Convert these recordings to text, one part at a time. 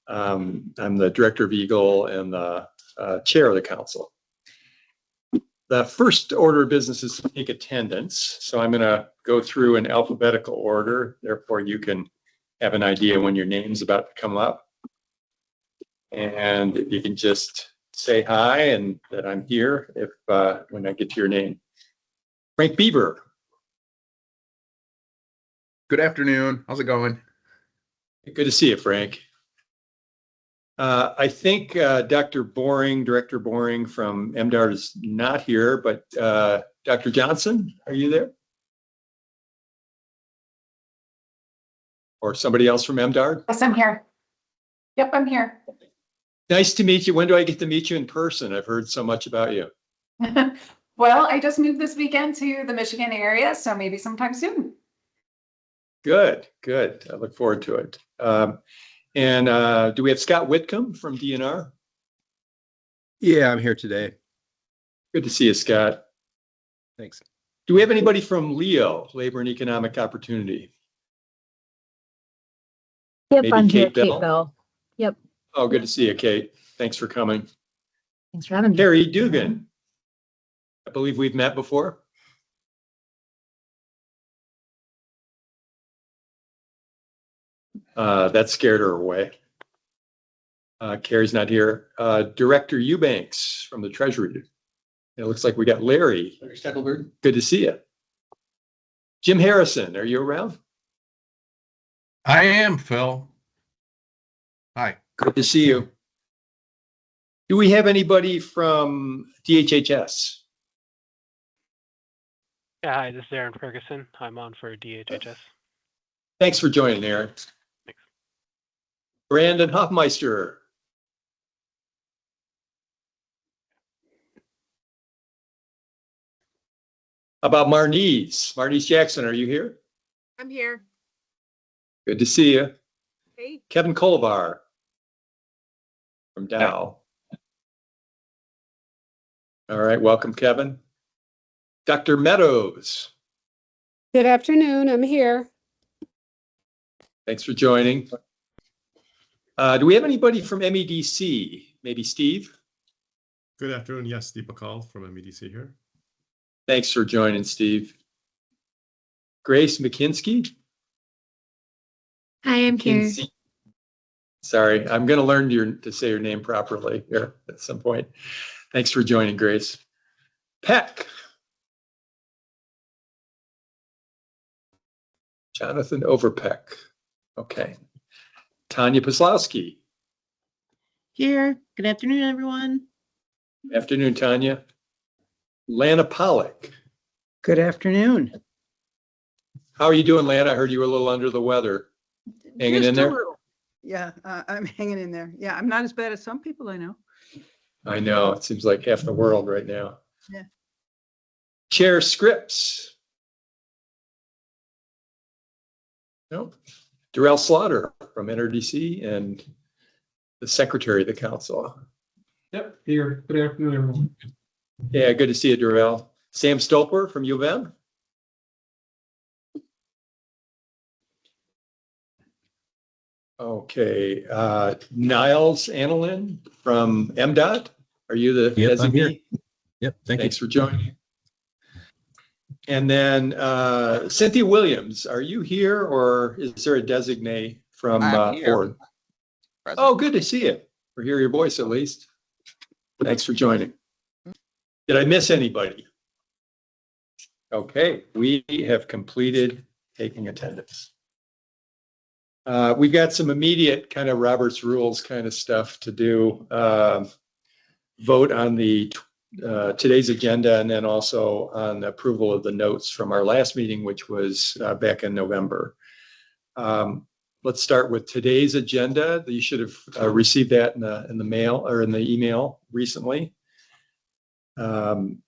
I'm the director of Eagle and the chair of the council. The first order of business is to take attendance. So I'm going to go through in alphabetical order. Therefore, you can have an idea when your name's about to come up. And you can just say hi and that I'm here if when I get to your name. Frank Bieber. Good afternoon. How's it going? Good to see you, Frank. I think Director Boring from MDART is not here, but Dr. Johnson, are you there? Or somebody else from MDART? Yes, I'm here. Yep, I'm here. Nice to meet you. When do I get to meet you in person? I've heard so much about you. Well, I just moved this weekend to the Michigan area, so maybe sometime soon. Good. I look forward to it. And do we have Scott Whitcomb from DNR? Yeah, I'm here today. Good to see you, Scott. Thanks. Do we have anybody from LEO, Labor and Economic Opportunity? Yep, Maybe I'm here, Kate Kate Bell? Bell. Yep, Oh, good to see you, Kate. Thanks for coming. thanks for having me. Carrie Dugan. I believe we've met before. That scared her away. Carrie's not here. Director Eubanks from the Treasury. It looks like we got Larry Steckelberg. Good to see you. Jim Harrison, are you around? I am, Phil. Hi. Good to see you. Do we have anybody from DHHS? Yeah, hi, this is Aaron Ferguson. I'm on for DHHS. Thanks for joining, Aaron. Thanks. Brandon Hoffmeister. How about Marnice? Marnice Jackson, are you here? I'm here. Good to see you. Hey. Kevin Kolovar from Dow. All right, welcome, Kevin. Dr. Meadows. Good afternoon. I'm here. Thanks for joining. Do we have anybody from MEDC? Maybe Steve? Good afternoon. Yes, Steve McCall from MEDC here. Thanks for joining, Steve. Grace McKinsky? Hi, I'm here. McKinsey. Sorry, I'm going to learn to say your name properly here at some point. Thanks for joining, Grace. Peck. Jonathan Overpeck. Okay. Tanya Poslowski. Here. Good afternoon, everyone. Afternoon, Tanya. Lana Pollock. Good afternoon. How are you doing, Lana? I heard you were a little under the weather. Hanging in there? Yeah, I'm hanging in there. Yeah, I'm not as bad as some people I know. I know. It seems like half the world right now. Yeah. Chair Scripps. Nope. Darrell Slaughter from NRDC and the Secretary of the Council. Yep, here. Good afternoon, everyone. Yeah, good to see you, Darrell. Sam Stolper from U of M. Okay, Niles Annalyn from MDOT. Are you the Yep, I'm here. designee? Yep, Thanks for joining. And then Cynthia Williams, are you here or is there a designee from Ford? Oh, good to see you. Or hear your voice at least. Thanks for joining. Did I miss anybody? Okay, we have completed taking attendance. We've got some immediate kind of Robert's Rules kind of stuff to do. Vote on the today's agenda and then also on approval of the notes from our last meeting, which was back in November. Let's start with today's agenda. You should have received that in the mail or in the email recently. Can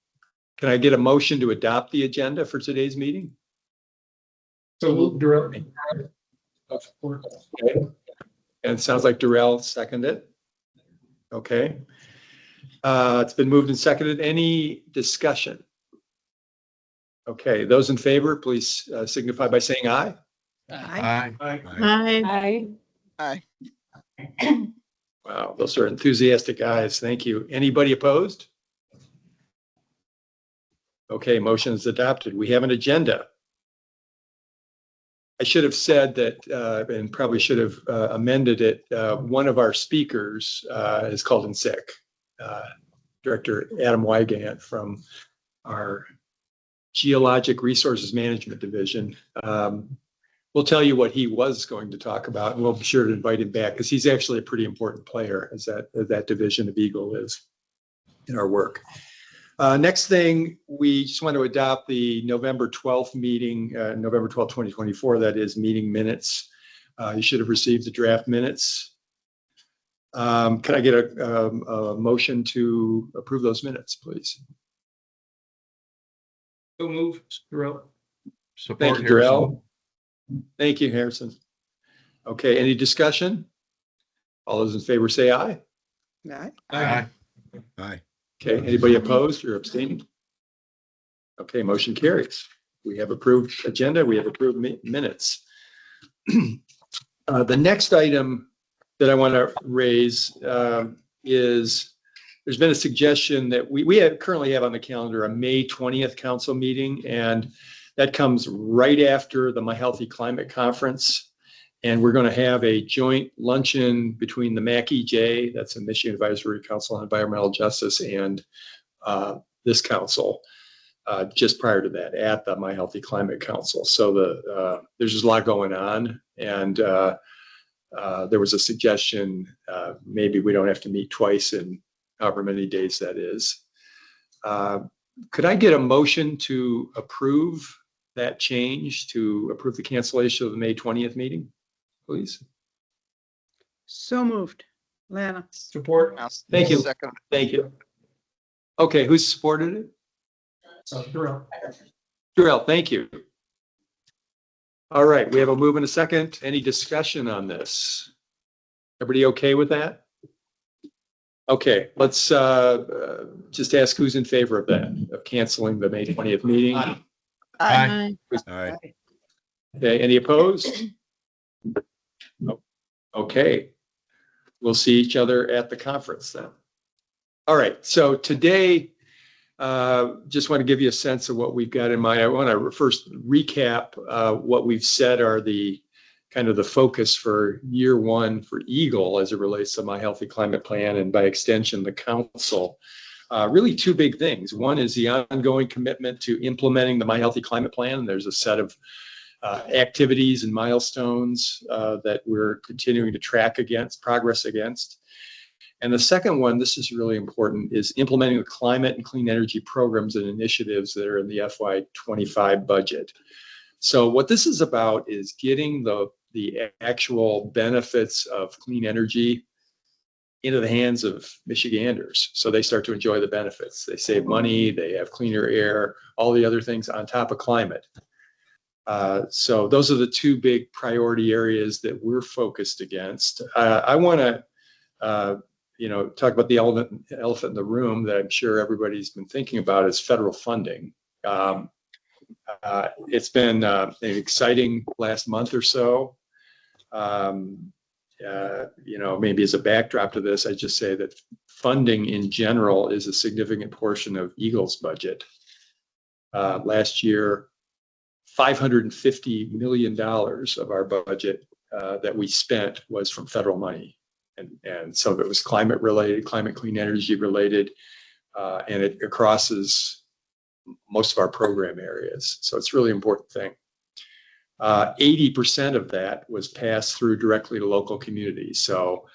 I get a motion to adopt the agenda for today's meeting? So we'll direct. Okay. And it sounds like Darrell seconded it. Okay. It's been moved and seconded. Any discussion? Okay, those in favor, please signify by saying aye. Hi. Hi. Hi. Aye. Wow, those are enthusiastic eyes. Thank you. Anybody opposed? Okay, motion is adopted. We have an agenda. I should have said that, and probably should have amended it. One of our speakers is called in sick. Director Adam Wygant from our Geologic Resources Management Division. We'll tell you what he was going to talk about, and we'll be sure to invite him back because he's actually a pretty important player as that division of Eagle is in our work. Next thing, we just want to adopt the November 12th meeting, November 12th, 2024, that is meeting minutes. You should have received the draft minutes. Can I get a motion to approve those minutes, please? So move, Darrell. Support Thank you, Harrison. Darrell. Thank you, Harrison. Okay, any discussion? All those in favor say aye. Right? Aye. Aye. Okay, anybody opposed or abstaining? Okay, motion carries. We have approved agenda, we have approved minutes. The next item that I want to raise is there's been a suggestion that we currently have on the calendar a May 20th council meeting, and that comes right after the My Healthy Climate Conference. And we're going to have a joint luncheon between the MAC-EJ, that's the Michigan Advisory Council on Environmental Justice, and this council just prior to that at the My Healthy Climate Council. So there's just a lot going on, and there was a suggestion maybe we don't have to meet twice in however many days that is. Could I get a motion to approve that change, to approve the cancellation of the May 20th meeting, please? So moved. Lana. Support. Thank you. Thank you. Okay, who supported it? Darrell. Darrell, thank you. All right, we have a move and a second. Any discussion on this? Everybody okay with that? Okay, let's just ask who's in favor of that, of canceling the May 20th meeting. Aye. Aye. Okay, any opposed? Okay, we'll see each other at the conference then. All right, so today, just want to give you a sense of what we've got in mind. I want to first recap what we've said are the kind of the focus for year one for Eagle as it relates to My Healthy Climate Plan, and by extension, the council. Really two big things. One is the ongoing commitment to implementing the My Healthy Climate Plan. There's a set of activities and milestones that we're continuing to track against, progress against. And the second one, this is really important, is implementing the climate and clean energy programs and initiatives that are in the FY25 budget. So what this is about is getting the actual benefits of clean energy into the hands of Michiganders, so they start to enjoy the benefits. They save money, they have cleaner air, all the other things on top of climate. So those are the two big priority areas that we're focused against. I want to talk about the elephant in the room that I'm sure everybody's been thinking about, is federal funding. It's been an exciting last month or so. Maybe as a backdrop to this, I just say that funding in general is a significant portion of Eagle's budget. Last year, $550 million of our budget that we spent was from federal money. And some of it was climate related, climate clean energy related, and it crosses most of our program areas. So it's a really important thing. 80% of that was passed through directly to local communities. So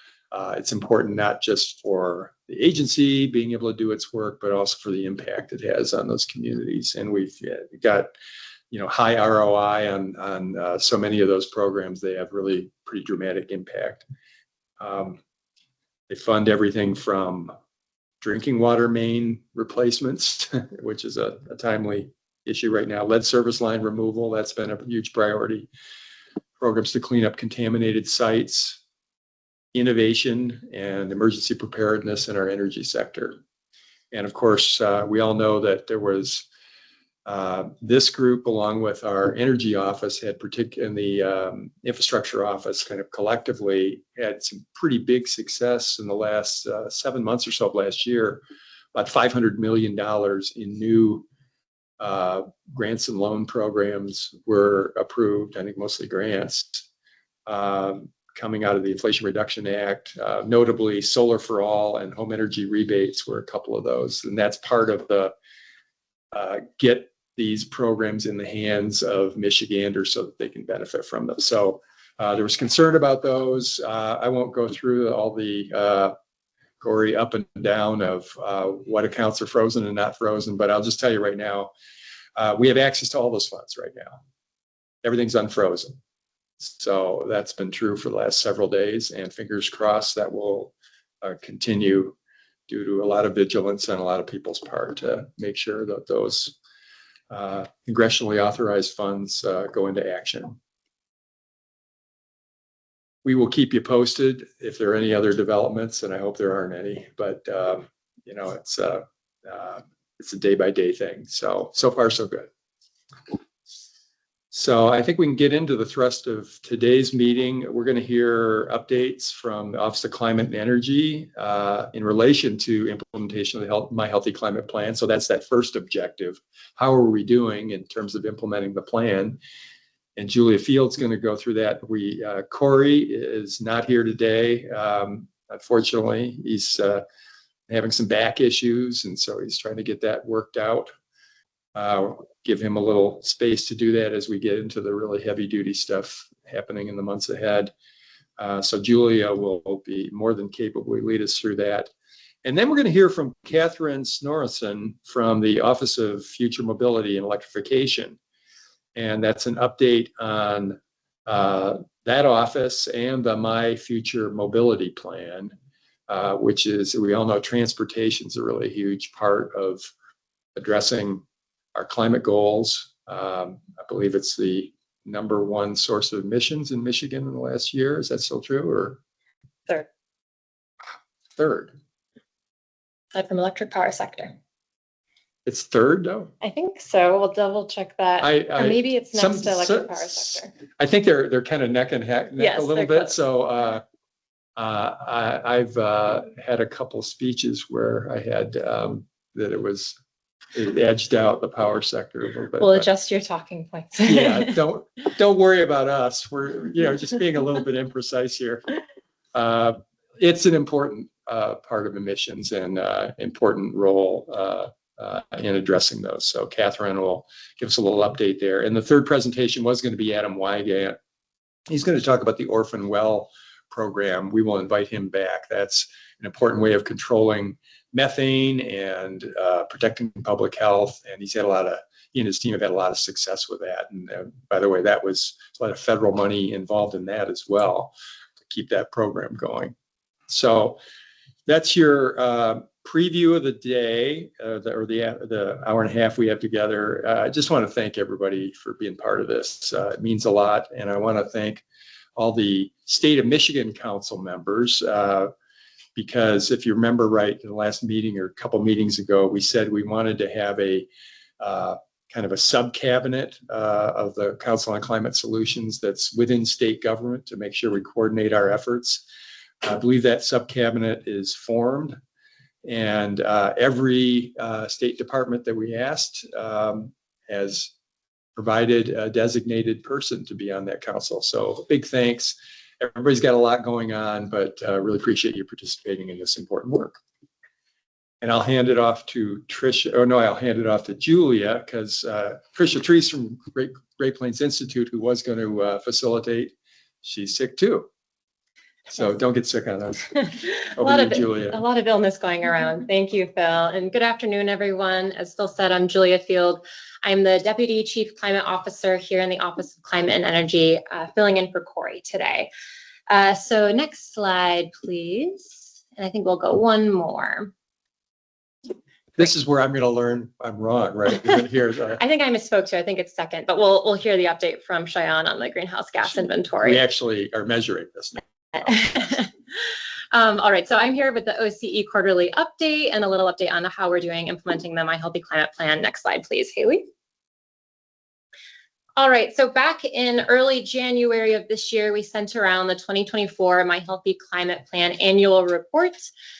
it's important not just for the agency being able to do its work, but also for the impact it has on those communities. And we've got high ROI on so many of those programs. They have really pretty dramatic impact. They fund everything from drinking water main replacements, which is a timely issue right now. Lead service line removal, that's been a huge priority. Programs to clean up contaminated sites, innovation and emergency preparedness in our energy sector. And of course, we all know that there was This group, along with our energy office, had in the infrastructure office, kind of collectively had some pretty big success in the last 7 months or so of last year. About $500 million in new grants and loan programs were approved. I think mostly grants coming out of the Inflation Reduction Act. Notably, Solar for All and home energy rebates were a couple of those, and that's part of the get these programs in the hands of Michiganders so that they can benefit from them. So there was concern about those. I won't go through all the gory up and down of what accounts are frozen and not frozen, but I'll just tell you right now, we have access to all those funds right now. Everything's unfrozen. So that's been true for the last several days, and fingers crossed that will continue due to a lot of vigilance on a lot of people's part to make sure that those congressionally authorized funds go into action. We will keep you posted if there are any other developments, and I hope there aren't any, but you know, it's a day-by-day thing. So far, so good. So I think we can get into the thrust of today's meeting. We're going to hear updates from the Office of Climate and Energy in relation to implementation of the My Healthy Climate Plan. So that's that first objective. How are we doing in terms of implementing the plan? And Julia Field's going to go through that. Corey is not here today. Unfortunately, he's having some back issues, and so he's trying to get that worked out. Give him a little space to do that as we get into the really heavy duty stuff happening in the months ahead. So Julia will be more than capably lead us through that. And then we're going to hear from Catherine Snorrison from the Office of Future Mobility and Electrification. And that's an update on that office and the My Future Mobility Plan, which is, we all know transportation is a really huge part of addressing our climate goals. I believe it's the #1 source of emissions in Michigan in the last year. Is that still true, or? Third. Third. Aside from electric power sector. It's third, though? I think so. We'll double check that. Or maybe it's next to electric power sector. I think they're kind of neck and neck Yes, a little they're bit. close. So I've had a couple speeches where I had that it edged out the power sector a little bit. We'll but adjust your talking points. yeah, don't worry about us. We're just being a little bit imprecise here. It's an important part of emissions and important role in addressing those. So Catherine will give us a little update there. And the third presentation was going to be Adam Wygant. He's going to talk about the Orphan Well program. We will invite him back. That's an important way of controlling methane and protecting public health. And he and his team have had a lot of success with that. And by the way, that was a lot of federal money involved in that as well to keep that program going. So that's your preview of the day, the hour and a half we have together. I just want to thank everybody for being part of this. It means a lot. And I want to thank all the state of Michigan council members, because if you remember right, in the last meeting or a couple meetings ago, we said we wanted to have a kind of a sub-cabinet of the Council on Climate Solutions that's within state government to make sure we coordinate our efforts. I believe that sub-cabinet is formed, and every state department that we asked has provided a designated person to be on that council. So big thanks. Everybody's got a lot going on, but really appreciate you participating in this important work. And I'll hand it off to Tricia. Oh no, I'll hand it off to Julia, because Tricia Treese from Great Plains Institute, who was going to facilitate, she's sick too. So don't get sick on us. A lot of illness going around. Thank you, Phil. And good afternoon, everyone. As Phil said, I'm Julia Field. I'm the Deputy Chief Climate Officer here in the Office of Climate and Energy, filling in for Corey today. So next slide, please. And I think we'll go one more. This is where I'm going to learn I'm wrong, right? You're going to hear I think I misspoke too. I think it's second, but we'll hear the update from Cheyenne on the greenhouse gas inventory. We actually are measuring this now. All right, so I'm here with the OCE quarterly update and a little update on how we're doing implementing the My Healthy Climate Plan. Next slide, please, Haley. All right, so back in early January of this year, we sent around the 2024 My Healthy Climate Plan annual report.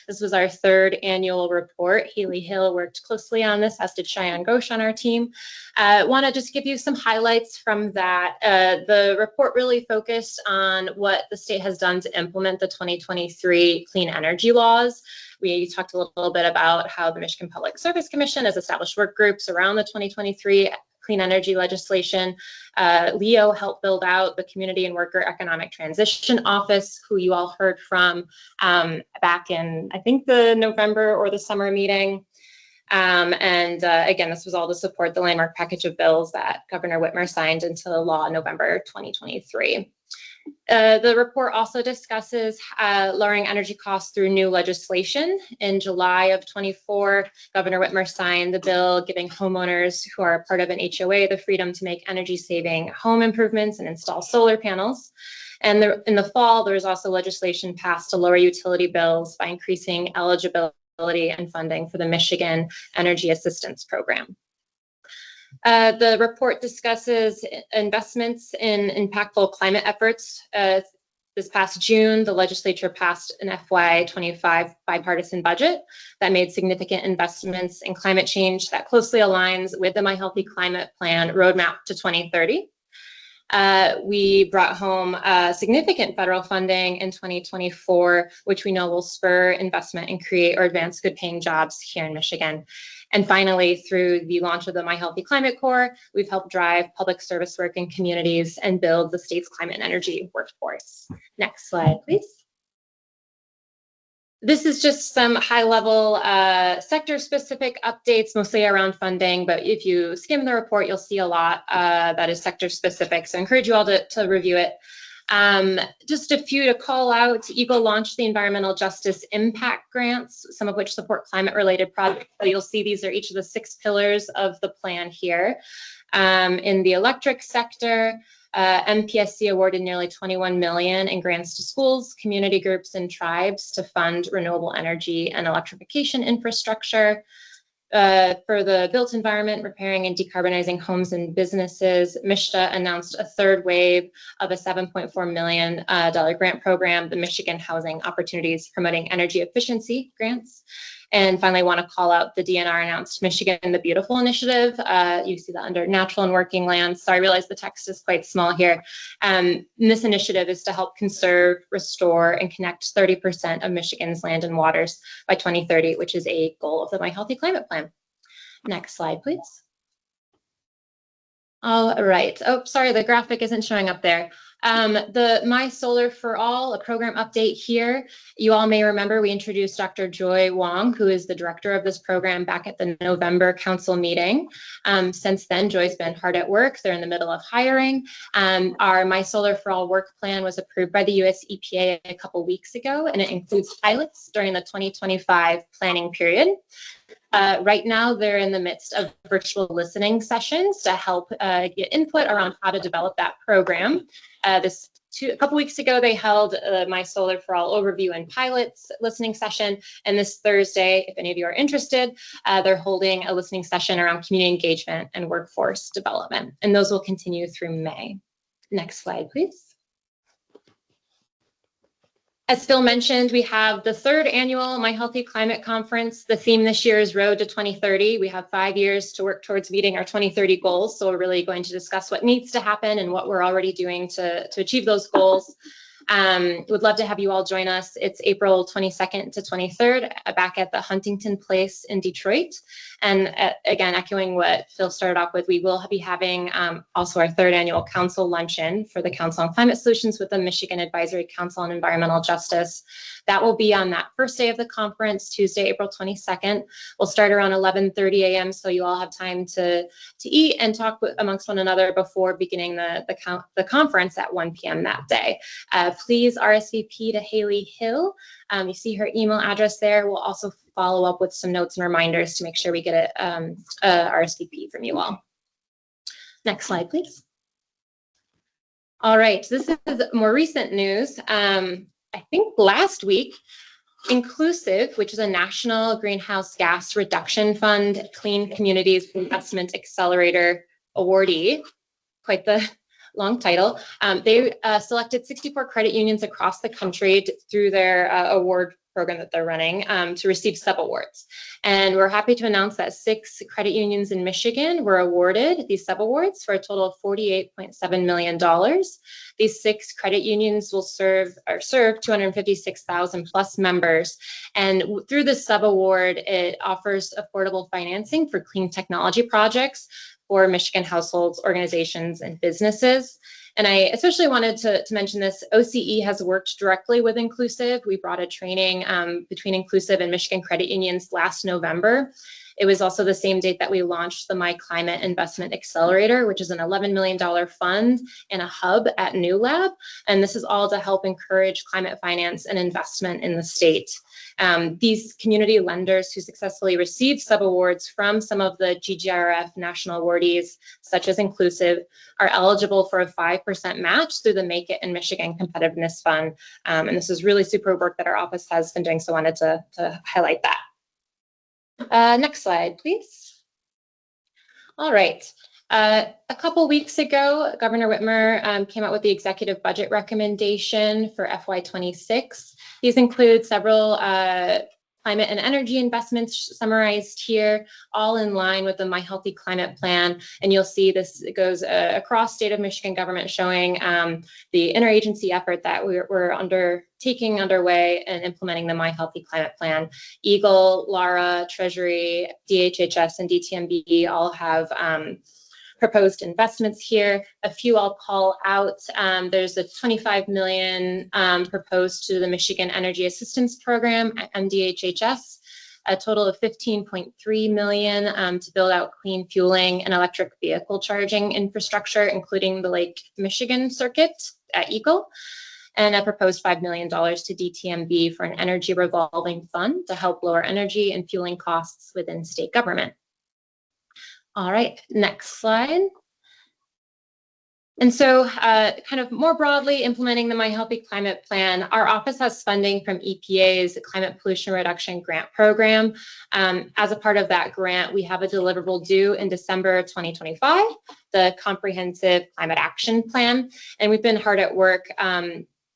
This was our third annual report. Haley Hill worked closely on this, as did Cheyenne Ghosh on our team. Want to just give you some highlights from that. The report really focused on what the state has done to implement the 2023 clean energy laws. We talked a little bit about how the Michigan Public Service Commission has established work groups around the 2023 clean energy legislation. Leo helped build out the Community and Worker Economic Transition Office, who you all heard from back in, I think, the November or the summer meeting. Again, this was all to support the landmark package of bills that Governor Whitmer signed into law in November 2023. The report also discusses lowering energy costs through new legislation. In July of 24, Governor Whitmer signed the bill giving homeowners who are part of an HOA the freedom to make energy-saving home improvements and install solar panels. And in the fall, there was also legislation passed to lower utility bills by increasing eligibility and funding for the Michigan Energy Assistance Program. The report discusses investments in impactful climate efforts. This past June, the legislature passed an FY25 bipartisan budget that made significant investments in climate change that closely aligns with the My Healthy Climate Plan roadmap to 2030. We brought home significant federal funding in 2024, which we know will spur investment and create or advance good paying jobs here in Michigan. And finally, through the launch of the My Healthy Climate Corps, we've helped drive public service work in communities and build the state's climate and energy workforce. Next slide, please. This is just some high-level sector-specific updates, mostly around funding, but if you skim the report, you'll see a lot that is sector-specific, so I encourage you all to review it. Just a few to call out. EGLE launched the Environmental Justice Impact Grants, some of which support climate-related projects. So you'll see these are each of the 6 pillars of the plan here. In the electric sector, MPSC awarded nearly $21 million in grants to schools, community groups, and tribes to fund renewable energy and electrification infrastructure. For the built environment, repairing and decarbonizing homes and businesses, MISTA announced a third wave of a $7.4 million grant program, the Michigan Housing Opportunities Promoting Energy Efficiency grants. And finally, I want to call out the DNR announced Michigan the Beautiful initiative. You see that under natural and working lands. So I realize the text is quite small here. And this initiative is to help conserve, restore, and connect 30% of Michigan's land and waters by 2030, which is a goal of the My Healthy Climate Plan. Next slide, please. All right. Oh, sorry, the graphic isn't showing up there. The My Solar for All, a program update here. You all may remember we introduced Dr. Joy Wong, who is the director of this program, back at the November council meeting. Since then, Joy's been hard at work. They're in the middle of hiring. Our My Solar for All work plan was approved by the US EPA a couple weeks ago, and it includes pilots during the 2025 planning period. Right now, they're in the midst of virtual listening sessions to help get input around how to develop that program. A couple weeks ago, they held My Solar for All overview and pilots listening session. And this Thursday, if any of you are interested, they're holding a listening session around community engagement and workforce development. And those will continue through May. Next slide, please. As Phil mentioned, we have the 3rd annual My Healthy Climate Conference. The theme this year is Road to 2030. We have 5 years to work towards meeting our 2030 goals. So we're really going to discuss what needs to happen and what we're already doing to achieve those goals. Would love to have you all join us. It's April 22nd to 23rd back at the Huntington Place in Detroit. And again, echoing what Phil started off with, we will be having also our 3rd annual council luncheon for the Council on Climate Solutions with the Michigan Advisory Council on Environmental Justice. That will be on that first day of the conference, Tuesday, April 22nd. We'll start around 11:30 a.m. so you all have time to eat and talk amongst one another before beginning the conference at 1 p.m. that day. Please RSVP to Haley Hill. You see her email address there. We'll also follow up with some notes and reminders to make sure we get a RSVP from you all. Next slide, please. All right, this is more recent news. I think last week, Inclusive, which is a national greenhouse gas reduction fund, Clean Communities Investment Accelerator awardee, quite the long title. They selected 64 credit unions across the country through their award program that they're running to receive sub-awards. And we're happy to announce that 6 credit unions in Michigan were awarded these sub-awards for a total of $48.7 million. These 6 credit unions will serve 256,000 plus members. And through this sub-award, it offers affordable financing for clean technology projects for Michigan households, organizations, and businesses. And I especially wanted to mention this. OCE has worked directly with Inclusive. We brought a training between Inclusive and Michigan Credit Unions last November. It was also the same date that we launched the My Climate Investment Accelerator, which is an $11 million fund and a hub at New Lab. And this is all to help encourage climate finance and investment in the state. These community lenders who successfully received sub-awards from some of the GGRF national awardees, such as Inclusive, are eligible for a 5% match through the Make It in Michigan Competitiveness Fund. And this is really super work that our office has been doing, so I wanted to highlight that. Next slide, please. All right. A couple weeks ago, Governor Whitmer came out with the executive budget recommendation for FY26. These include several climate and energy investments summarized here, all in line with the My Healthy Climate Plan. And you'll see this goes across state of Michigan government, showing the interagency effort that we're underway and implementing the My Healthy Climate Plan. Eagle, Lara, Treasury, DHHS, and DTMB all have proposed investments here. A few I'll call out. There's a $25 million proposed to the Michigan Energy Assistance Program at MDHHS, a total of $15.3 million to build out clean fueling and electric vehicle charging infrastructure, including the Lake Michigan circuit at Eagle, and a proposed $5 million to DTMB for an energy revolving fund to help lower energy and fueling costs within state government. All right, next slide. And so kind of more broadly implementing the My Healthy Climate Plan, our office has funding from EPA's Climate Pollution Reduction Grant Program. As a part of that grant, we have a deliverable due in December 2025, the Comprehensive Climate Action Plan. And we've been hard at work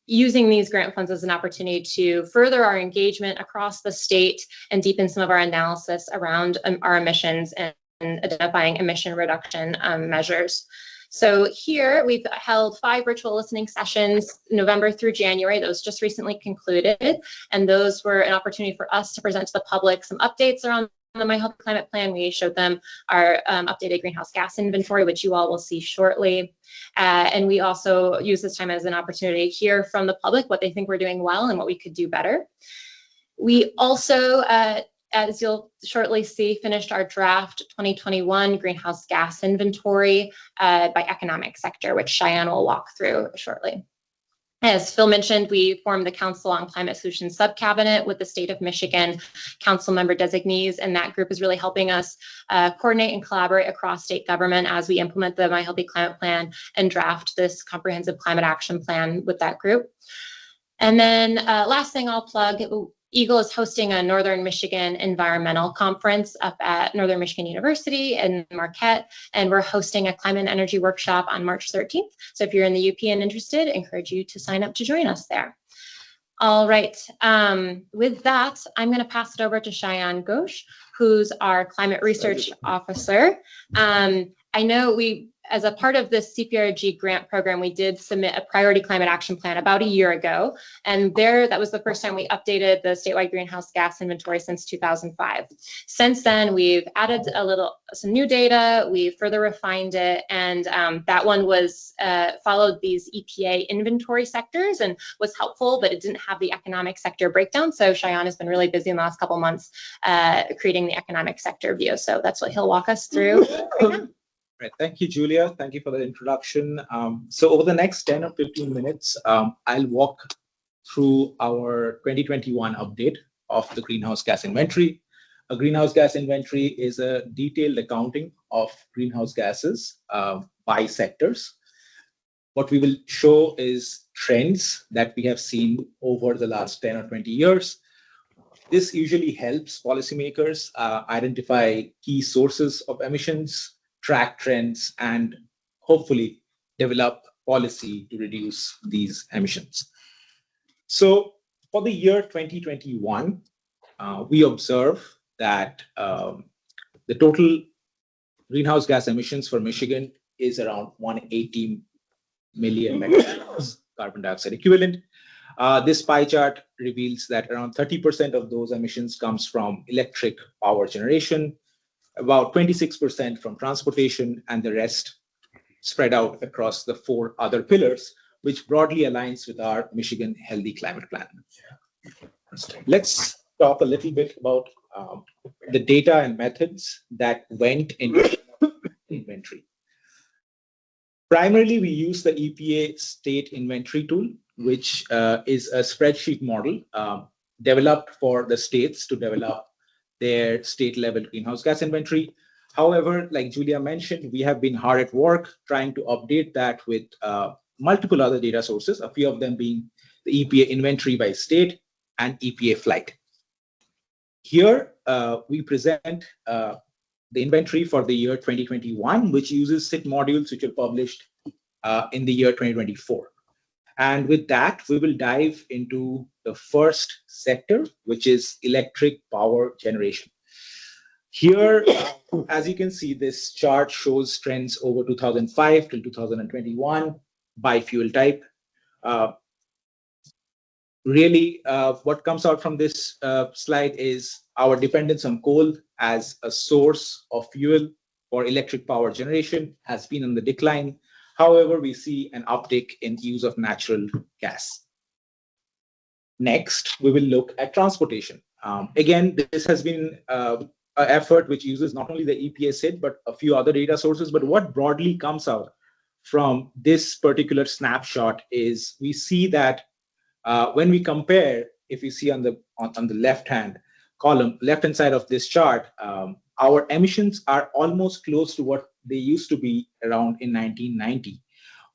using these grant funds as an opportunity to further our engagement across the state and deepen some of our analysis around our emissions and identifying emission reduction measures. So here we've held 5 virtual listening sessions, November through January. Those just recently concluded, and those were an opportunity for us to present to the public some updates around the My Healthy Climate Plan. We showed them our updated greenhouse gas inventory, which you all will see shortly. And we also use this time as an opportunity to hear from the public what they think we're doing well and what we could do better. We also, as you'll shortly see, finished our draft 2021 greenhouse gas inventory by economic sector, which Cheyenne will walk through shortly. As Phil mentioned, we formed the Council on Climate Solutions Subcabinet with the state of Michigan council member designees, and that group is really helping us coordinate and collaborate across state government as we implement the My Healthy Climate Plan and draft this comprehensive climate action plan with that group. And then last thing I'll plug, Eagle is hosting a Northern Michigan Environmental Conference up at Northern Michigan University in Marquette, and we're hosting a climate and energy workshop on March 13th. So if you're in the UP and interested, I encourage you to sign up to join us there. All right, with that, I'm going to pass it over to Cheyenne Ghosh, who's our climate research officer. I know as a part of this CPRG grant program, we did submit a priority climate action plan about a year ago. And that was the first time we updated the statewide greenhouse gas inventory since 2005. Since then, we've added some new data, we further refined it, and that one was followed these EPA inventory sectors and was helpful, but it didn't have the economic sector breakdown. So Cheyenne has been really busy in the last couple of months creating the economic sector view. So that's what he'll walk us through right now. Right. Thank you, Julia. Thank you for the introduction. So over the next 10 or 15 minutes, I'll walk through our 2021 update of the greenhouse gas inventory. A greenhouse gas inventory is a detailed accounting of greenhouse gases by sectors. What we will show is trends that we have seen over the last 10 or 20 years. This usually helps policymakers identify key sources of emissions, track trends, and hopefully develop policy to reduce these emissions. So for the year 2021, we observe that the total greenhouse gas emissions for Michigan is around 180 million metric tons carbon dioxide equivalent. This pie chart reveals that around 30% of those emissions comes from electric power generation, about 26% from transportation, and the rest spread out across the 4 other pillars, which broadly aligns with our Michigan Healthy Climate Plan. Let's talk a little bit about the data and methods that went into inventory. Primarily, we use the EPA state inventory tool, which is a spreadsheet model developed for the states to develop their state level greenhouse gas inventory. However, like Julia mentioned, we have been hard at work trying to update that with multiple other data sources, a few of them being the EPA inventory by state and EPA flight. Here, we present the inventory for the year 2021, which uses SIT modules which were published in the year 2024. And with that, we will dive into the first sector, which is electric power generation. Here, as you can see, this chart shows trends over 2005 till 2021 by fuel type. Really, what comes out from this slide is our dependence on coal as a source of fuel for electric power generation has been on the decline. However, we see an uptick in use of natural gas. Next, we will look at transportation. Again, this has been an effort which uses not only the EPA SID, but a few other data sources. But what broadly comes out from this particular snapshot is we see that when we compare, if you see on the left-hand column, left-hand side of this chart, our emissions are almost close to what they used to be around in 1990,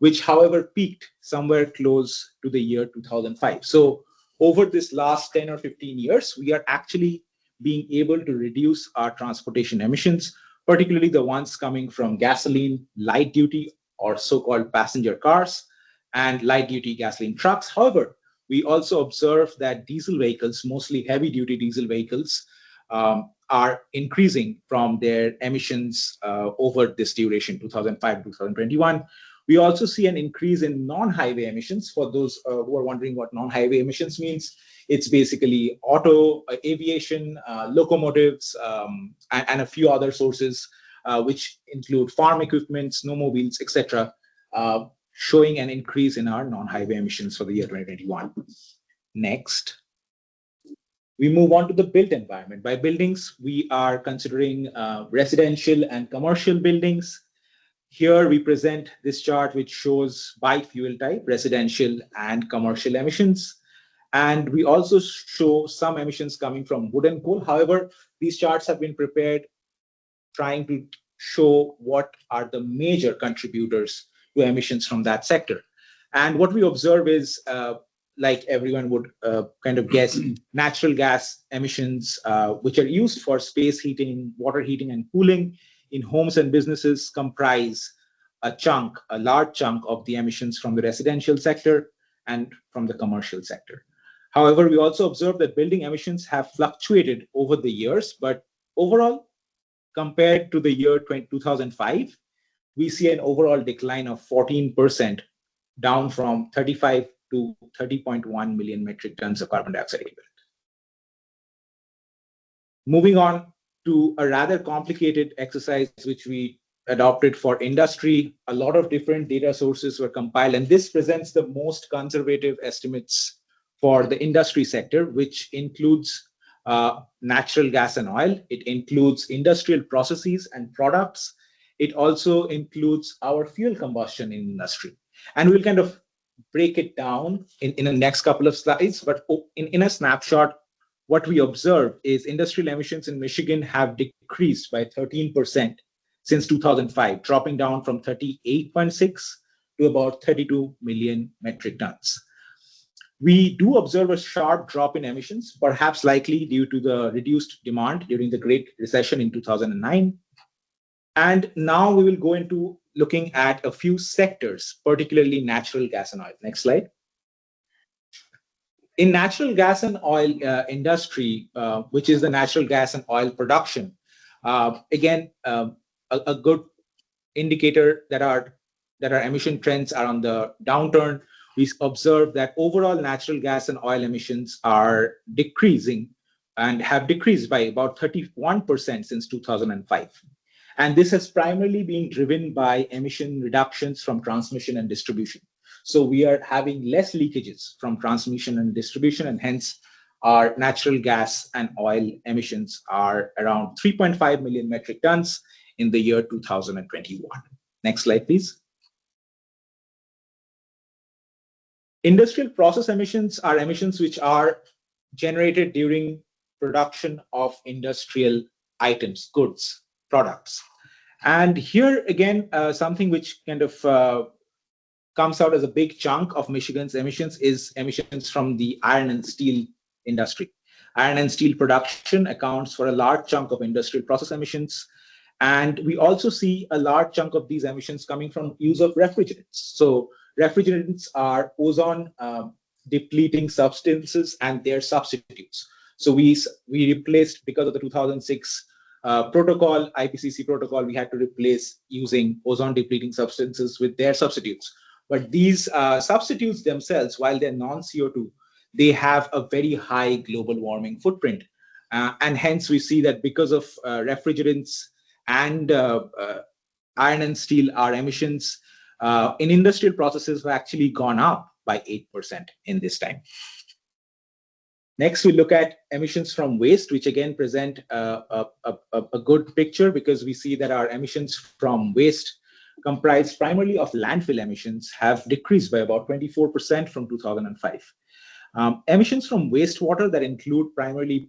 which, however, peaked somewhere close to the year 2005. So over this last 10 or 15 years, we are actually being able to reduce our transportation emissions, particularly the ones coming from gasoline, light duty, or so-called passenger cars, and light duty gasoline trucks. However, we also observe that diesel vehicles, mostly heavy duty diesel vehicles, are increasing from their emissions over this duration, 2005 to 2021. We also see an increase in non-highway emissions. For those who are wondering what non-highway emissions means, it's basically auto, aviation, locomotives, and a few other sources, which include farm equipment, snowmobiles, etc., showing an increase in our non-highway emissions for the year 2021. Next, we move on to the built environment. By buildings, we are considering residential and commercial buildings. Here we present this chart, which shows by fuel type, residential and commercial emissions. And we also show some emissions coming from wood and coal. However, these charts have been prepared trying to show what are the major contributors to emissions from that sector. And what we observe is, like everyone would kind of guess, natural gas emissions, which are used for space heating, water heating, and cooling in homes and businesses, comprise a large chunk of the emissions from the residential sector and from the commercial sector. However, we also observe that building emissions have fluctuated over the years, but overall, compared to the year 2005, we see an overall decline of 14%, down from 35 to 30.1 million metric tons of carbon dioxide equivalent. Moving on to a rather complicated exercise which we adopted for industry, a lot of different data sources were compiled, and this presents the most conservative estimates for the industry sector, which includes natural gas and oil. It includes industrial processes and products. It also includes our fuel combustion in industry. And we'll kind of break it down in the next couple of slides, but in a snapshot, what we observe is industrial emissions in Michigan have decreased by 13% since 2005, dropping down from 38.6 to about 32 million metric tons. We do observe a sharp drop in emissions, perhaps likely due to the reduced demand during the Great Recession in 2009. And now we will go into looking at a few sectors, particularly natural gas and oil. Next slide. In natural gas and oil industry, which is the natural gas and oil production, again, a good indicator that our emission trends are on the downturn. We observe that overall natural gas and oil emissions are decreasing and have decreased by about 31% since 2005. And this has primarily been driven by emission reductions from transmission and distribution. So we are having less leakages from transmission and distribution, and hence our natural gas and oil emissions are around 3.5 million metric tons in the year 2021. Next slide, please. Industrial process emissions are emissions which are generated during production of industrial items, goods, products. And here again, something which kind of comes out as a big chunk of Michigan's emissions is emissions from the iron and steel industry. Iron and steel production accounts for a large chunk of industrial process emissions. And we also see a large chunk of these emissions coming from use of refrigerants. So refrigerants are ozone depleting substances and their substitutes. So we replaced, because of the 2006 protocol, IPCC protocol, we had to replace using ozone depleting substances with their substitutes. But these substitutes themselves, while they're non-CO2, they have a very high global warming footprint. And hence we see that because of refrigerants and iron and steel, our emissions in industrial processes have actually gone up by 8% in this time. Next, we look at emissions from waste, which again present a good picture, because we see that our emissions from waste, comprised primarily of landfill emissions, have decreased by about 24% from 2005. Emissions from wastewater that include primarily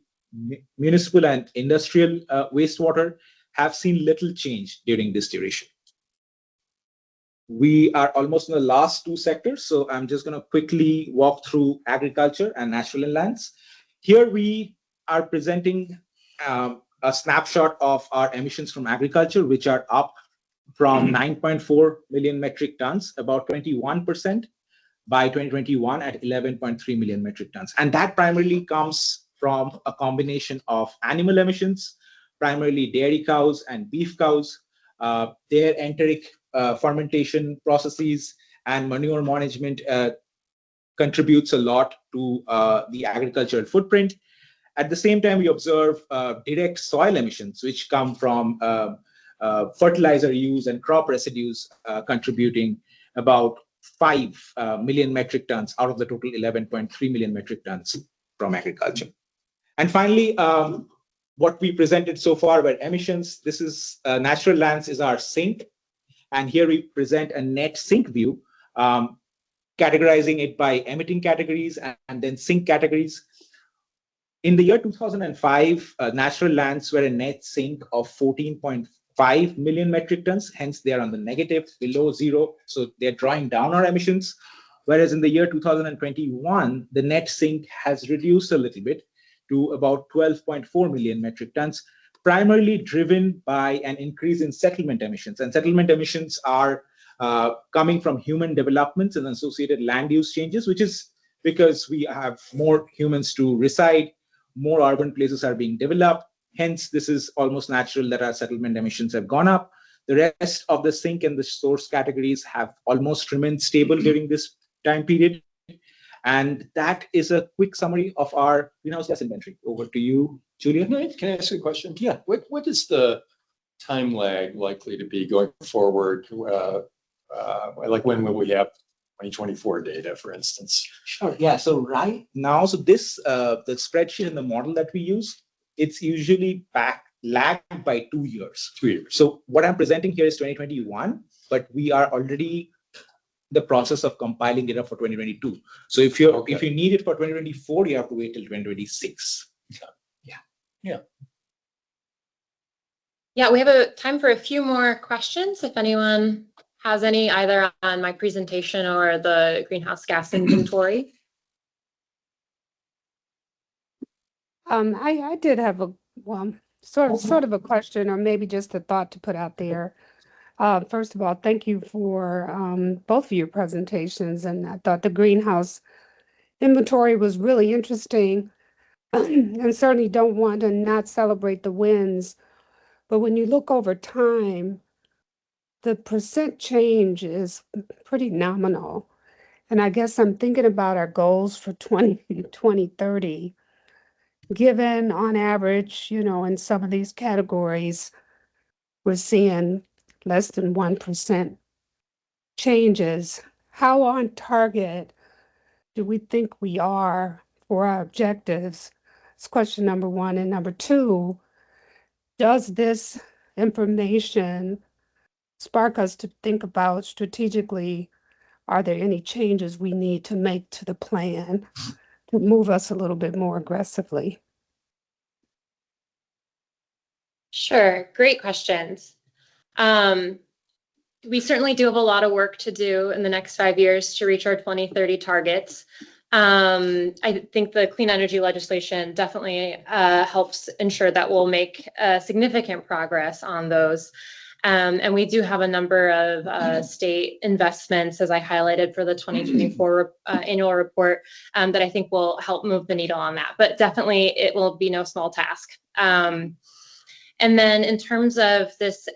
municipal and industrial wastewater have seen little change during this duration. We are almost in the last two sectors, so I'm just going to quickly walk through agriculture and natural lands. Here we are presenting a snapshot of our emissions from agriculture, which are up from 9.4 million metric tons, about 21% by 2021 at 11.3 million metric tons. And that primarily comes from a combination of animal emissions, primarily dairy cows and beef cows, their enteric fermentation processes and manure management contributes a lot to the agricultural footprint. At the same time, we observe direct soil emissions, which come from fertilizer use and crop residues, contributing about 5 million metric tons out of the total 11.3 million metric tons from agriculture. And finally, what we presented so far were emissions. This is natural lands is our sink. And here we present a net sink view, categorizing it by emitting categories and then sink categories. In the year 2005, natural lands were a net sink of 14.5 million metric tons. Hence, they are on the negative, below zero. So they're drawing down our emissions. Whereas in the year 2021, the net sink has reduced a little bit to about 12.4 million metric tons, primarily driven by an increase in settlement emissions. And settlement emissions are coming from human developments and associated land use changes, which is because we have more humans to reside, more urban places are being developed. Hence, this is almost natural that our settlement emissions have gone up. The rest of the sink and the source categories have almost remained stable during this time period. And that is a quick summary of our greenhouse gas inventory. Over to you, Julia. Can I ask you a question? Yeah. What is the time lag likely to be going forward? Like when will we have 2024 data, for instance? Sure. Yeah. So right now, so this the spreadsheet and the model that we use, it's usually lagged by 2 years. 2 years. So what I'm presenting here is 2021, but we are already the process of compiling data for 2022. So if you if you need it for 2024, you have to wait till 2026. Yeah, we have time for a few more questions. If anyone has any, either on my presentation or the greenhouse gas inventory. I did have a sort of a question, or maybe just a thought to put out there. First of all, thank you for both of your presentations, and I thought the greenhouse inventory was really interesting. And certainly don't want to not celebrate the wins, but when you look over time, the percent change is pretty nominal. And I guess I'm thinking about our goals for 2030. Given on average, in some of these categories, we're seeing less than 1% changes. How on target do we think we are for our objectives? That's question number one. And number two, does this information spark us to think about strategically, are there any changes we need to make to the plan to move us a little bit more aggressively? Sure, great questions. We certainly do have a lot of work to do in the next 5 years to reach our 2030 targets. I think the clean energy legislation definitely helps ensure that we'll make significant progress on those. And we do have a number of state investments, as I highlighted for the 2024 annual report, that I think will help move the needle on that. But definitely, it will be no small task. And then in terms of this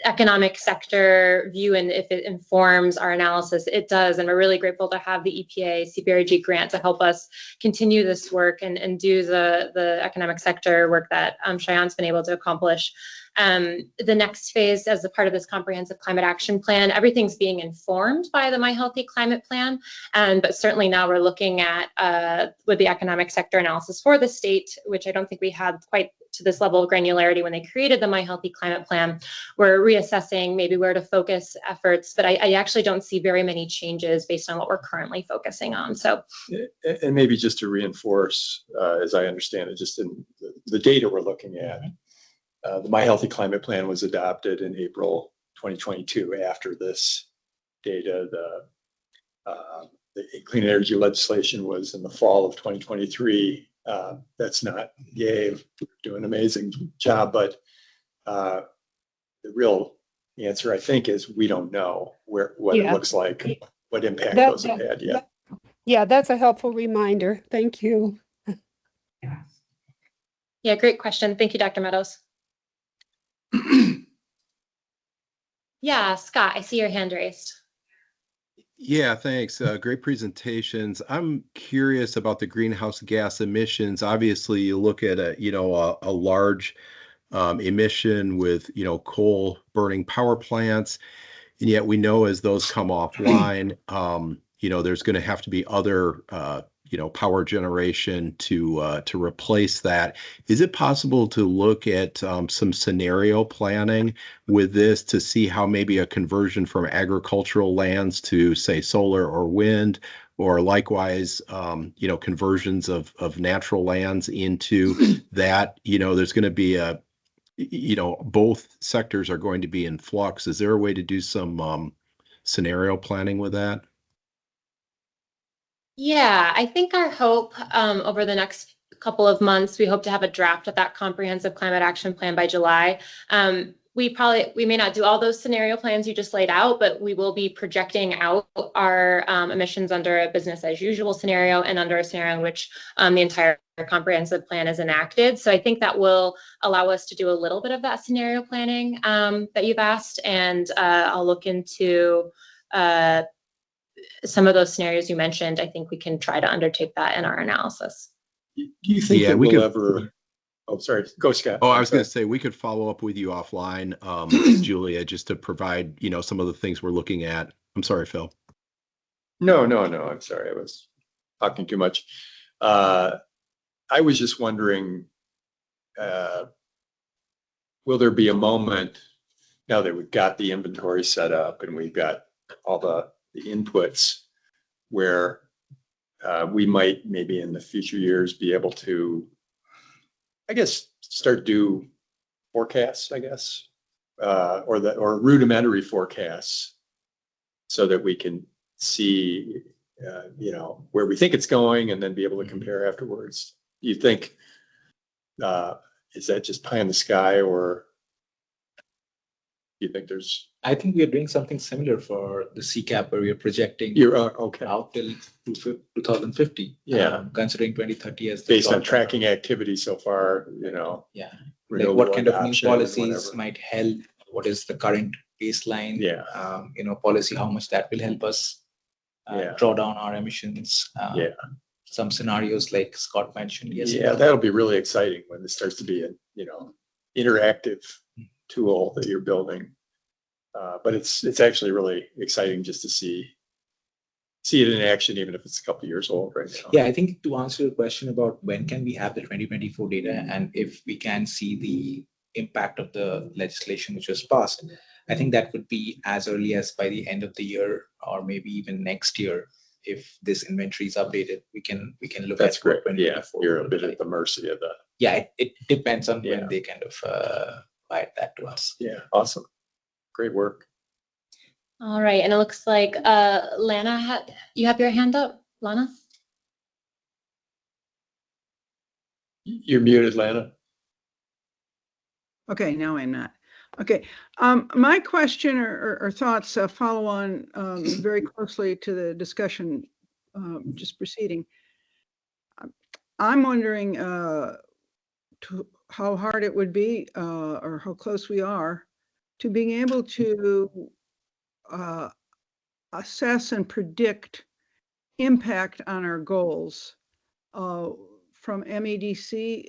economic sector view and if it informs our analysis, it does. And we're really grateful to have the EPA CBRG grant to help us continue this work and do the economic sector work that Cheyenne's been able to accomplish. The next phase as a part of this comprehensive climate action plan, everything's being informed by the My Healthy Climate Plan. But certainly now we're looking at with the economic sector analysis for the state, which I don't think we had quite to this level of granularity when they created the My Healthy Climate Plan. We're reassessing maybe where to focus efforts, but I actually don't see very many changes based on what we're currently focusing on. So, and maybe just to reinforce, as I understand it, just in the data we're looking at, the My Healthy Climate Plan was adopted in April 2022. After this data, the clean energy legislation was in the fall of 2023. That's not yay, doing an amazing job, but the real answer, I think, is we don't know what it looks like, what impact those have had yet. Yeah, that's a helpful reminder. Thank you. yeah, great question. Thank you, Dr. Meadows. Yeah, Scott, I see your hand raised. Yeah, thanks. Great presentations. I'm curious about the greenhouse gas emissions. Obviously, you look at a large emission with coal burning power plants, and yet we know as those come offline, there's going to have to be other power generation to replace that. Is it possible to look at some scenario planning with this to see how maybe a conversion from agricultural lands to, say, solar or wind, or likewise, conversions of natural lands into that? There's going to be both sectors are going to be in flux. Is there a way to do some scenario planning with that? Yeah, I think our hope over the next couple of months, we hope to have a draft of that comprehensive climate action plan by July. We may not do all those scenario plans you just laid out, but we will be projecting out our emissions under a business as usual scenario and under a scenario in which the entire comprehensive plan is enacted. So I think that will allow us to do a little bit of that scenario planning that you've asked, and I'll look into some of those scenarios you mentioned. I think we can try to undertake that in our analysis. Do you think that we'll ever? Oh, sorry. Go, Scott. Oh, I was going to say we could follow up with you offline, Julia, just to provide some of the things we're looking at. I'm sorry, Phil. No. I'm sorry. I was talking too much. I was just wondering, will there be a moment now that we've got the inventory set up and we've got all the inputs where we might maybe in the future years be able to, I guess, start do forecasts, I guess, or rudimentary forecasts, so that we can see, where we think it's going, and then be able to compare afterwards. Do you think is that just pie in the sky, or You think there's, I think we are doing something similar for the CCAP where we are projecting you're, okay, out till 2050. Yeah. Considering 2030 as the based on short term. tracking activity so far, you know. Yeah. Like renewable what kind of new adoption and policies whatever. might help? What is the current baseline? Yeah. Policy, how much that will help us Yeah. draw down our emissions. Yeah. Some scenarios like Scott mentioned. Yes. Yeah, that'll be really exciting when this starts to be an, interactive tool that you're building. But it's actually really exciting just to see it in action, even if it's a couple of years old right now. Yeah, I think to answer your question about when can we have the 2024 data and if we can see the impact of the legislation which was passed, I think that would be as early as by the end of the year or maybe even next year. If this inventory is updated, we can look That's at great. what Yeah, 2024 you're a will bit look at the mercy of the. Yeah, it depends on Yeah. when they kind of provide that to us. Yeah, awesome. Great work. All right, and it looks like Lana, you have your hand up, Lana? You're muted, Lana. Okay, now I'm not. Okay, my question or thoughts follow on very closely to the discussion just proceeding. I'm wondering how hard it would be or how close we are to being able to assess and predict impact on our goals from MEDC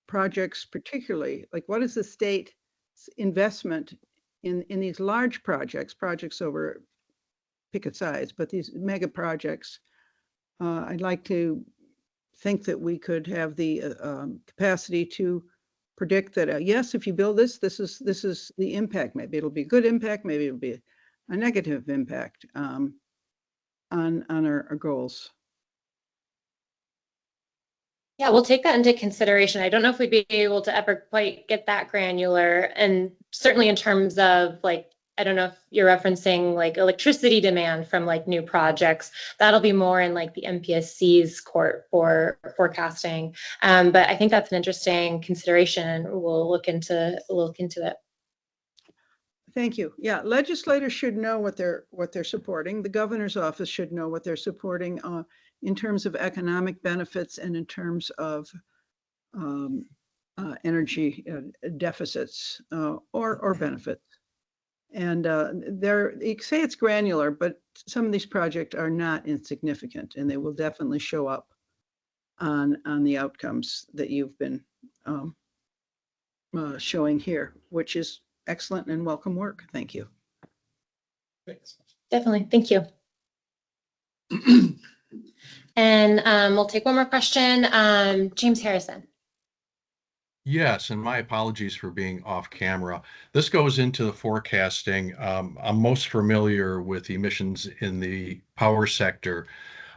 projects particularly. Like, what is the state's investment in these large projects over, pick a size, but these mega projects? I'd like to think that we could have the capacity to predict that, yes, if you build this is the impact. Maybe it'll be a good impact, maybe it'll be a negative impact on our goals. Yeah, we'll take that into consideration. I don't know if we'd be able to ever quite get that granular. And certainly in terms of like, I don't know if you're referencing like electricity demand from like new projects. That'll be more in like the MPSC's court for forecasting. But I think that's an interesting consideration. We'll look into it. Thank you. Yeah, legislators should know what they're supporting. The governor's office should know what they're supporting in terms of economic benefits and in terms of energy deficits or benefits. And you say it's granular, but some of these projects are not insignificant, and they will definitely show up on the outcomes that you've been showing here, which is excellent and welcome work. Thank you. Thanks. Definitely. Thank you. And we'll take one more question. James Harrison. Yes, and my apologies for being off camera. This goes into the forecasting. I'm most familiar with emissions in the power sector.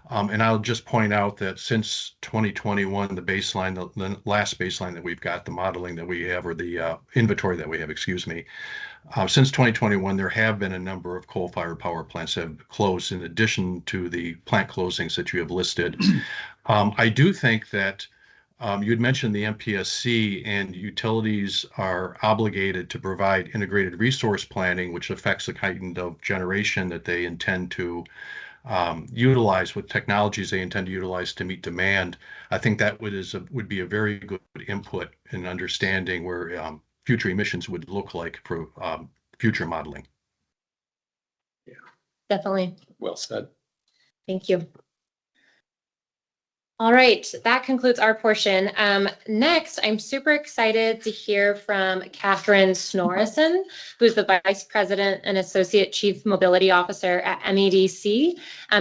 And I'll just point out that since 2021, the baseline, the last baseline that we've got, the modeling that we have, or the inventory that we have, excuse me, since 2021, there have been a number of coal-fired power plants that have closed in addition to the plant closings that you have listed. I do think that you had mentioned the MPSC, and utilities are obligated to provide integrated resource planning, which affects the kind of generation that they intend to utilize, with technologies they intend to utilize to meet demand. I think that would be a very good input in understanding where future emissions would look like for future modeling. Yeah, Definitely. well said. Thank you. All right, that concludes our portion. Next, I'm super excited to hear from Catherine Snorrison, who's the Vice President and Associate Chief Mobility Officer at MEDC.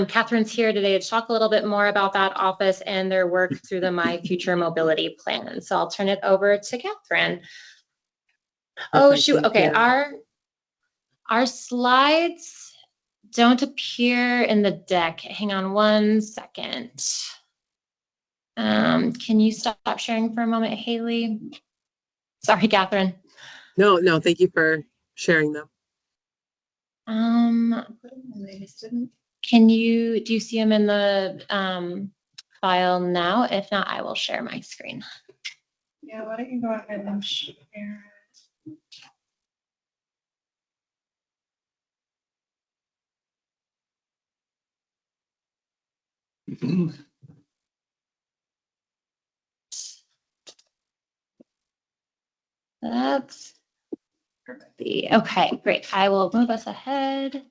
Catherine's here today to talk a little bit more about that office and their work through the My Future Mobility Plan. So I'll turn it over to Catherine. Oh, shoot. Okay, our slides don't appear in the deck. Hang on one second. Can you stop sharing for a moment, Haley? Sorry, Catherine. No, thank you for sharing them. Do you see them in the file now? If not, I will share my screen. Yeah, why don't you go ahead and share? That's okay, great. I will move us ahead.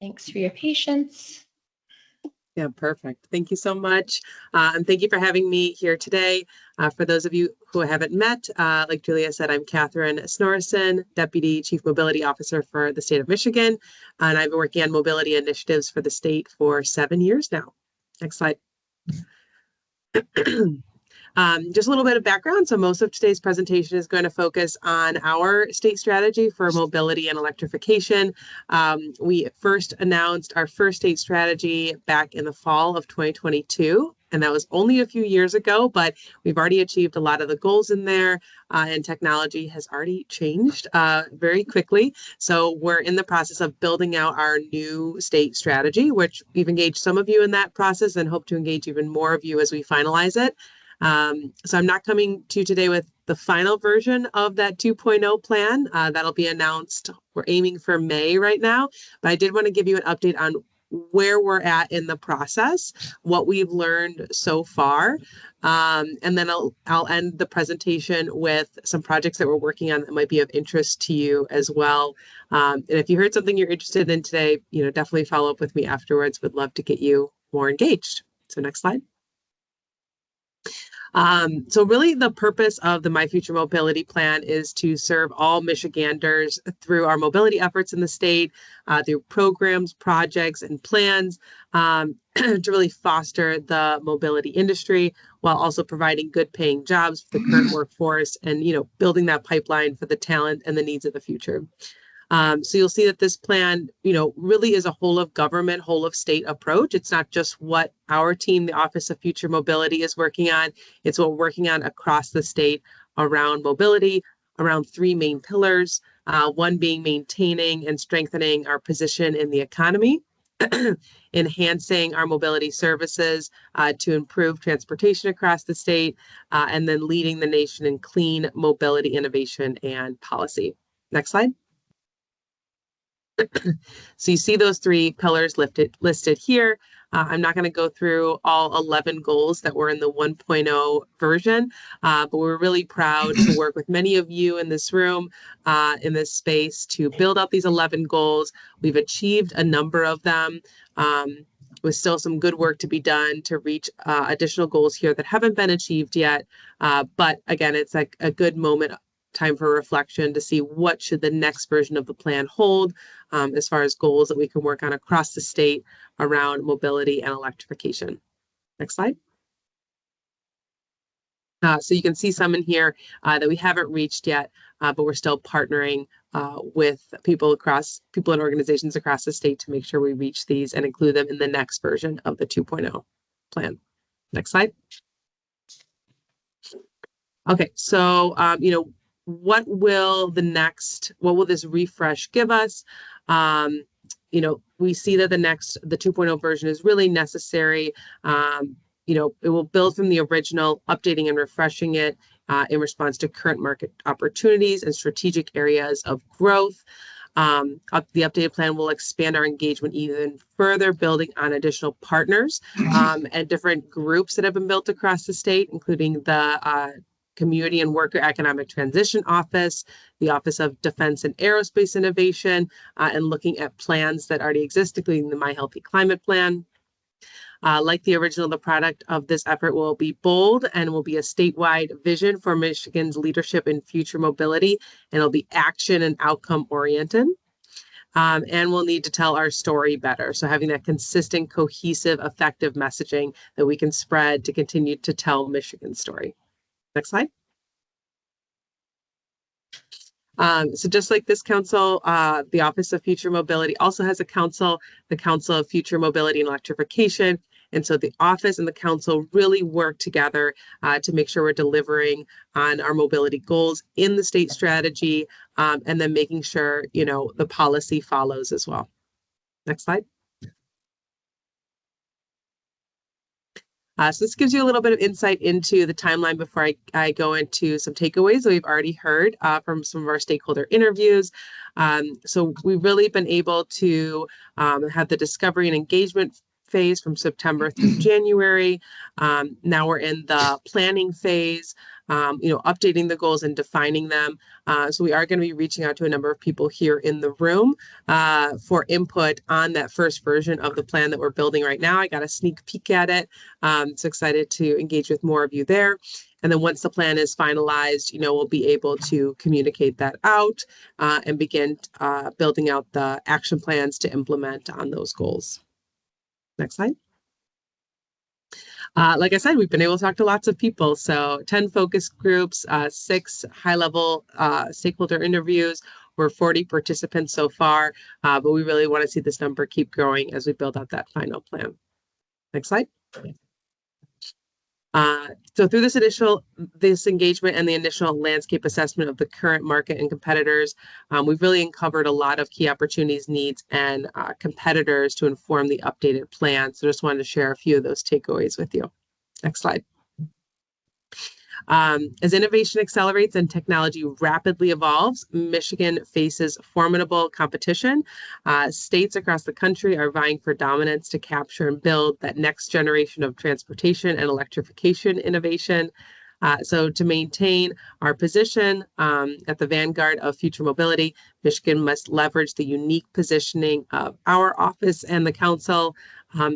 Thanks for your patience. Yeah, perfect. Thank you so much. And thank you for having me here today. For those of you who haven't met, like Julia said, I'm Catherine Snorrison, Deputy Chief Mobility Officer for the state of Michigan. And I've been working on mobility initiatives for the state for 7 years now. Next slide. Just a little bit of background. So most of today's presentation is going to focus on our state strategy for mobility and electrification. We first announced our first state strategy back in the fall of 2022. And that was only a few years ago, but we've already achieved a lot of the goals in there, and technology has already changed very quickly. So we're in the process of building out our new state strategy, which we've engaged some of you in that process and hope to engage even more of you as we finalize it. So I'm not coming to you today with the final version of that 2.0 plan. That'll be announced. We're aiming for May right now, but I did want to give you an update on where we're at in the process, what we've learned so far. And then I'll end the presentation with some projects that we're working on that might be of interest to you as well. And if you heard something you're interested in today, definitely follow up with me afterwards. Would love to get you more engaged. So next slide. So really the purpose of the My Future Mobility Plan is to serve all Michiganders through our mobility efforts in the state, through programs, projects, and plans to really foster the mobility industry while also providing good paying jobs for the current workforce and, building that pipeline for the talent and the needs of the future. So you'll see that this plan, really is a whole of government, whole of state approach. It's not just what our team, the Office of Future Mobility, is working on. It's what we're working on across the state around mobility, around three main pillars, one being maintaining and strengthening our position in the economy, enhancing our mobility services to improve transportation across the state, and then leading the nation in clean mobility innovation and policy. Next slide. So you see those three pillars listed here. I'm not going to go through all 11 goals that were in the 1.0 version, but we're really proud to work with many of you in this room, in this space, to build out these 11 goals. We've achieved a number of them. With still some good work to be done to reach additional goals here that haven't been achieved yet. But again, it's like a good time for reflection to see what should the next version of the plan hold as far as goals that we can work on across the state around mobility and electrification. Next slide. So you can see some in here that we haven't reached yet, but we're still partnering with people and organizations across the state to make sure we reach these and include them in the next version of the 2.0 plan. Next slide. Okay, so what will this refresh give us? We see that the 2.0 version is really necessary. It will build from the original, updating and refreshing it in response to current market opportunities and strategic areas of growth. The updated plan will expand our engagement even further, building on additional partners and different groups that have been built across the state, including the Community and Worker Economic Transition Office, the Office of Defense and Aerospace Innovation, and looking at plans that already exist, including the My Healthy Climate Plan. Like the original, the product of this effort will be bold and will be a statewide vision for Michigan's leadership in future mobility, and it'll be action and outcome oriented. And we'll need to tell our story better. So having that consistent, cohesive, effective messaging that we can spread to continue to tell Michigan's story. Next slide. So just like this council, the Office of Future Mobility also has a council, the Council of Future Mobility and Electrification. And so the office and the council really work together to make sure we're delivering on our mobility goals in the state strategy, and then making sure, the policy follows as well. Next slide. So this gives you a little bit of insight into the timeline before I go into some takeaways that we've already heard from some of our stakeholder interviews. So we've really been able to have the discovery and engagement phase from September through January. Now we're in the planning phase, updating the goals and defining them. So we are going to be reaching out to a number of people here in the room for input on that first version of the plan that we're building right now. I got a sneak peek at it. So excited to engage with more of you there. And then once the plan is finalized, we'll be able to communicate that out and begin building out the action plans to implement on those goals. Next slide. Like I said, we've been able to talk to lots of people. So 10 focus groups, 6 high-level stakeholder interviews. We're 40 participants so far, but we really want to see this number keep growing as we build out that final plan. Next slide. So through this engagement and the initial landscape assessment of the current market and competitors, we've really uncovered a lot of key opportunities, needs, and competitors to inform the updated plan. So just wanted to share a few of those takeaways with you. Next slide. As innovation accelerates and technology rapidly evolves, Michigan faces formidable competition. States across the country are vying for dominance to capture and build that next generation of transportation and electrification innovation. So to maintain our position at the vanguard of future mobility, Michigan must leverage the unique positioning of our office and the council,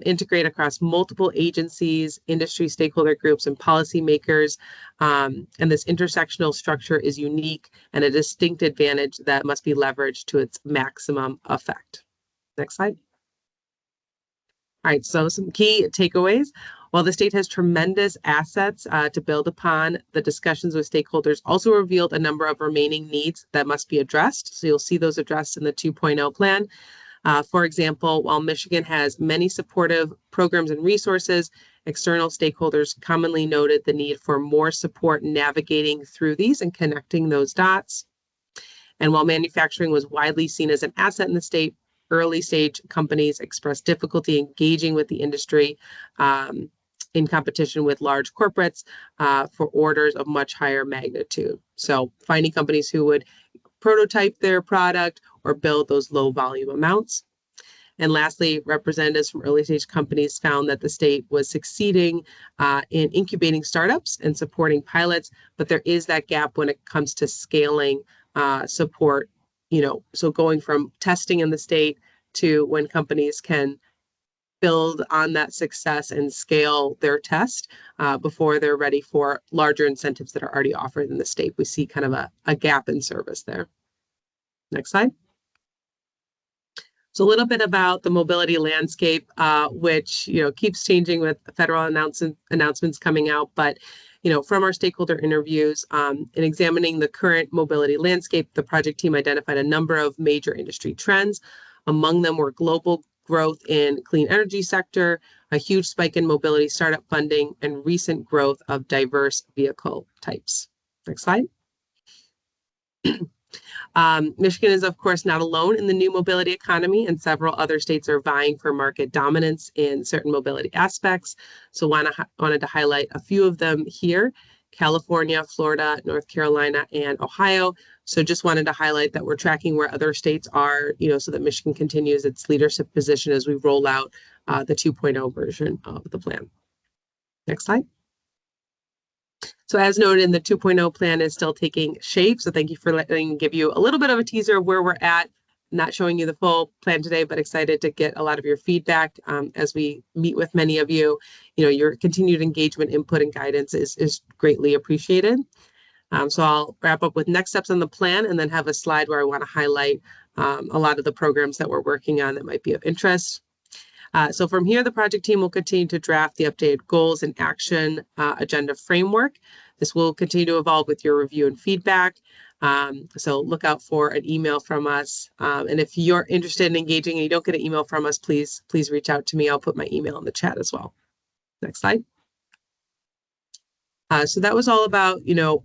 integrate across multiple agencies, industry stakeholder groups, and policymakers. And this intersectional structure is unique and a distinct advantage that must be leveraged to its maximum effect. Next slide. All right, so some key takeaways. While the state has tremendous assets to build upon, the discussions with stakeholders also revealed a number of remaining needs that must be addressed. So you'll see those addressed in the 2.0 plan. For example, while Michigan has many supportive programs and resources, external stakeholders commonly noted the need for more support navigating through these and connecting those dots. And while manufacturing was widely seen as an asset in the state, early stage companies expressed difficulty engaging with the industry in competition with large corporates for orders of much higher magnitude. So finding companies who would prototype their product or build those low volume amounts. And lastly, representatives from early stage companies found that the state was succeeding in incubating startups and supporting pilots, but there is that gap when it comes to scaling support, so going from testing in the state to when companies can build on that success and scale their test before they're ready for larger incentives that are already offered in the state. We see kind of a gap in service there. Next slide. So a little bit about the mobility landscape, which keeps changing with federal announcements coming out. But from our stakeholder interviews in examining the current mobility landscape, the project team identified a number of major industry trends. Among them were global growth in clean energy sector, a huge spike in mobility startup funding, and recent growth of diverse vehicle types. Next slide. Michigan is, of course, not alone in the new mobility economy, and several other states are vying for market dominance in certain mobility aspects. So wanted to highlight a few of them here: California, Florida, North Carolina, and Ohio. So just wanted to highlight that we're tracking where other states are, so that Michigan continues its leadership position as we roll out the 2.0 version of the plan. Next slide. So as noted, the 2.0 plan is still taking shape. So thank you for letting me give you a little bit of a teaser of where we're at. Not showing you the full plan today, but excited to get a lot of your feedback as we meet with many of you. Your continued engagement, input, and guidance is greatly appreciated. So I'll wrap up with next steps on the plan and then have a slide where I want to highlight a lot of the programs that we're working on that might be of interest. So from here, the project team will continue to draft the updated goals and action agenda framework. This will continue to evolve with your review and feedback. So look out for an email from us. And if you're interested in engaging and you don't get an email from us, please reach out to me. I'll put my email in the chat as well. Next slide. So that was all about,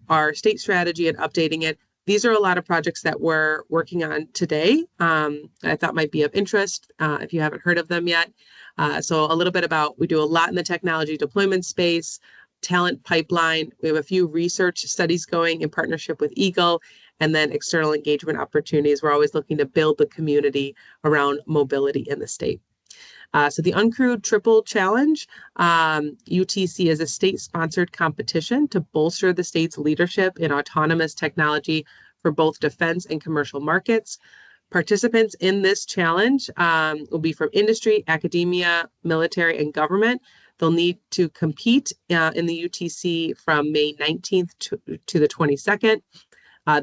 our state strategy and updating it. These are a lot of projects that we're working on today that I thought might be of interest if you haven't heard of them yet. So a little bit about, we do a lot in the technology deployment space, talent pipeline. We have a few research studies going in partnership with Eagle, and then external engagement opportunities. We're always looking to build the community around mobility in the state. So the Uncrewed Triple Challenge, UTC, is a state-sponsored competition to bolster the state's leadership in autonomous technology for both defense and commercial markets. Participants in this challenge will be from industry, academia, military, and government. They'll need to compete in the UTC from May 19th to the 22nd.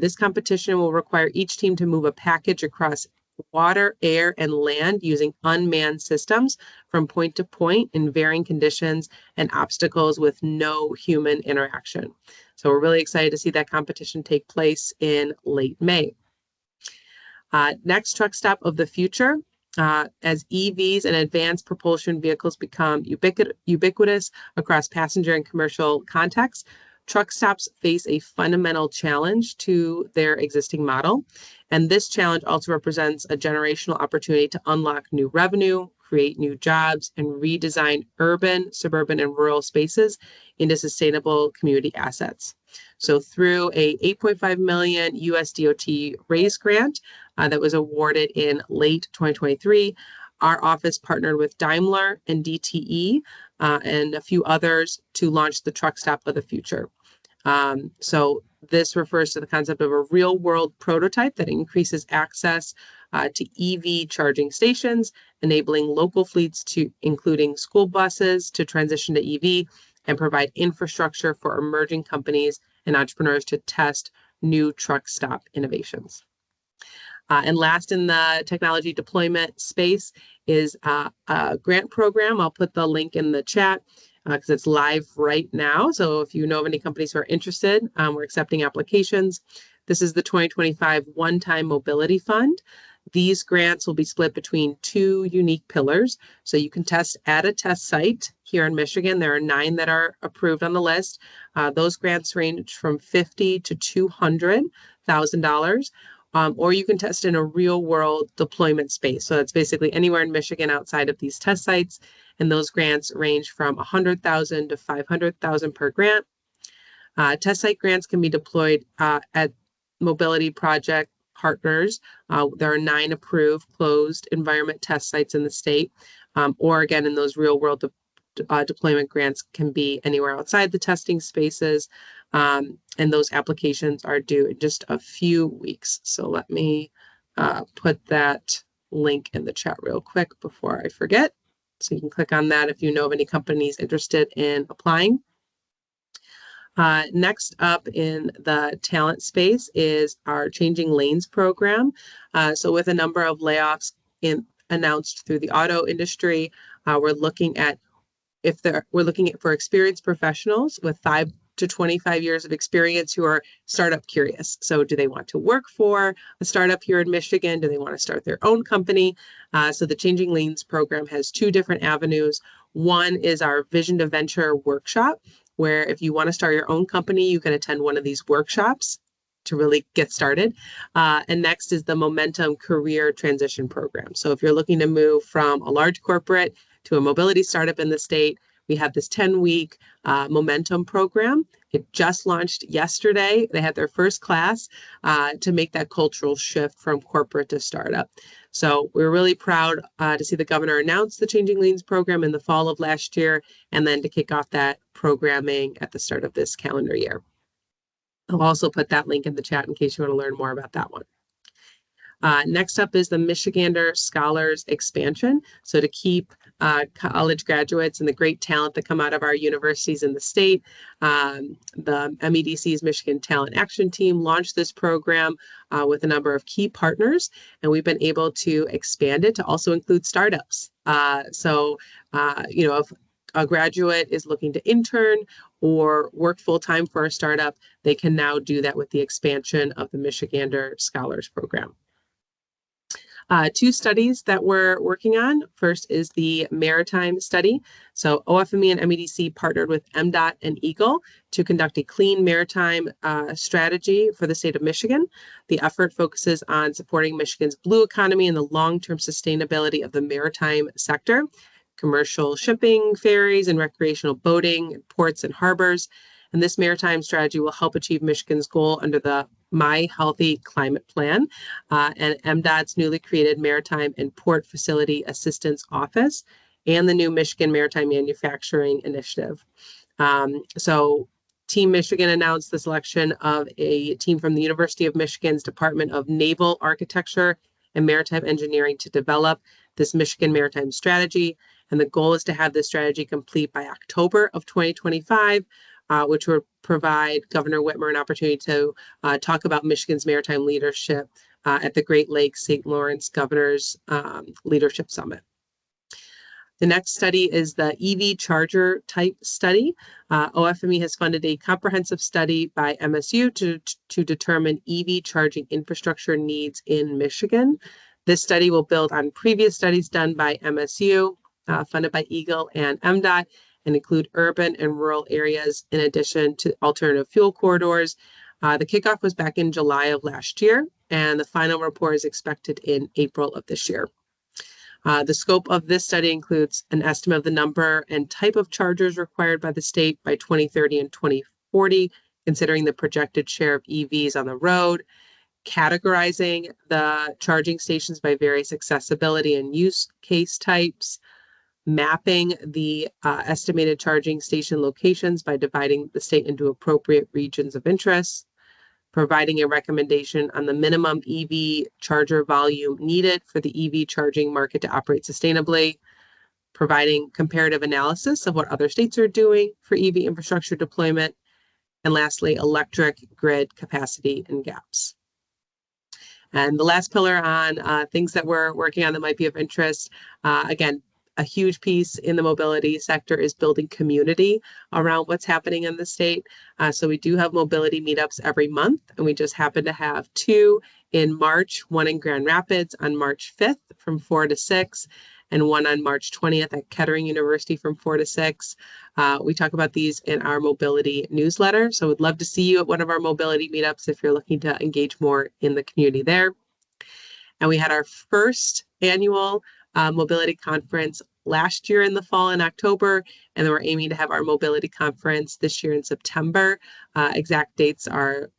This competition will require each team to move a package across water, air, and land using unmanned systems from point to point in varying conditions and obstacles with no human interaction. So we're really excited to see that competition take place in late May. Next, truck stop of the future. As EVs and advanced propulsion vehicles become ubiquitous across passenger and commercial contexts, truck stops face a fundamental challenge to their existing model. And this challenge also represents a generational opportunity to unlock new revenue, create new jobs, and redesign urban, suburban, and rural spaces into sustainable community assets. So through a $8.5 million US DOT RAISE grant that was awarded in late 2023, our office partnered with Daimler and DTE and a few others to launch the truck stop of the future. So this refers to the concept of a real world prototype that increases access to EV charging stations, enabling local fleets to including school buses to transition to EV and provide infrastructure for emerging companies and entrepreneurs to test new truck stop innovations. And last in the technology deployment space is a grant program. I'll put the link in the chat because it's live right now. So if you know of any companies who are interested, we're accepting applications. This is the 2025 One-Time Mobility Fund. These grants will be split between two unique pillars. So you can test at a test site here in Michigan. There are 9 that are approved on the list. Those grants range from $50,000 to $200,000. Or you can test in a real world deployment space. So it's basically anywhere in Michigan outside of these test sites. And those grants range from $100,000 to $500,000 per grant. Test site grants can be deployed at mobility project partners. There are 9 approved closed environment test sites in the state, or again, in those real world deployment grants can be anywhere outside the testing spaces. And those applications are due in just a few weeks. So let me put that link in the chat real quick before I forget. So you can click on that if you know of any companies interested in applying. Next up in the talent space is our Changing Lanes program. So with a number of layoffs announced through the auto industry, we're looking for experienced professionals with 5 to 25 years of experience who are startup curious. So do they want to work for a startup here in Michigan? Do they want to start their own company? So the Changing Lanes program has 2 different avenues. One is our Vision to Venture workshop, where if you want to start your own company, you can attend one of these workshops to really get started. And next is the Momentum Career Transition Program. So if you're looking to move from a large corporate to a mobility startup in the state, we have this 10-week Momentum program. It just launched yesterday. They had their first class to make that cultural shift from corporate to startup. So we're really proud to see the governor announce the Changing Lanes program in the fall of last year, and then to kick off that programming at the start of this calendar year. I'll also put that link in the chat in case you want to learn more about that one. Next up is the Michigander Scholars Expansion. So to keep college graduates and the great talent that come out of our universities in the state, the MEDC's Michigan Talent Action Team launched this program with a number of key partners, and we've been able to expand it to also include startups. If a graduate is looking to intern or work full-time for a startup, they can now do that with the expansion of the Michigander Scholars Program. 2 studies that we're working on. First is the maritime study. So OFME and MEDC partnered with MDOT and EGLE to conduct a clean maritime strategy for the state of Michigan. The effort focuses on supporting Michigan's blue economy and the long-term sustainability of the maritime sector, commercial shipping, ferries, and recreational boating, ports and harbors. And this maritime strategy will help achieve Michigan's goal under the My Healthy Climate Plan and MDOT's newly created Maritime and Port Facility Assistance Office and the new Michigan Maritime Manufacturing Initiative. So Team Michigan announced the selection of a team from the University of Michigan's Department of Naval Architecture and Maritime Engineering to develop this Michigan Maritime Strategy. And the goal is to have this strategy complete by October of 2025, which will provide Governor Whitmer an opportunity to talk about Michigan's maritime leadership at the Great Lakes St. Lawrence Governor's Leadership Summit. The next study is the EV charger type study. OFME has funded a comprehensive study by MSU to determine EV charging infrastructure needs in Michigan. This study will build on previous studies done by MSU, funded by Eagle and MDOT, and include urban and rural areas in addition to alternative fuel corridors. The kickoff was back in July of last year, and the final report is expected in April of this year. The scope of this study includes an estimate of the number and type of chargers required by the state by 2030 and 2040, considering the projected share of EVs on the road, categorizing the charging stations by various accessibility and use case types, mapping the estimated charging station locations by dividing the state into appropriate regions of interest, providing a recommendation on the minimum EV charger volume needed for the EV charging market to operate sustainably, providing comparative analysis of what other states are doing for EV infrastructure deployment, and lastly, electric grid capacity and gaps. And the last pillar on things that we're working on that might be of interest, again, a huge piece in the mobility sector is building community around what's happening in the state. So we do have mobility meetups every month, and we just happen to have 2 in March, one in Grand Rapids on March 5th from 4 to 6, and one on March 20th at Kettering University from 4 to 6. We talk about these in our mobility newsletter. So we'd love to see you at one of our mobility meetups if you're looking to engage more in the community there. And we had our first annual mobility conference last year in the fall in October, and then we're aiming to have our mobility conference this year in September. Exact dates are,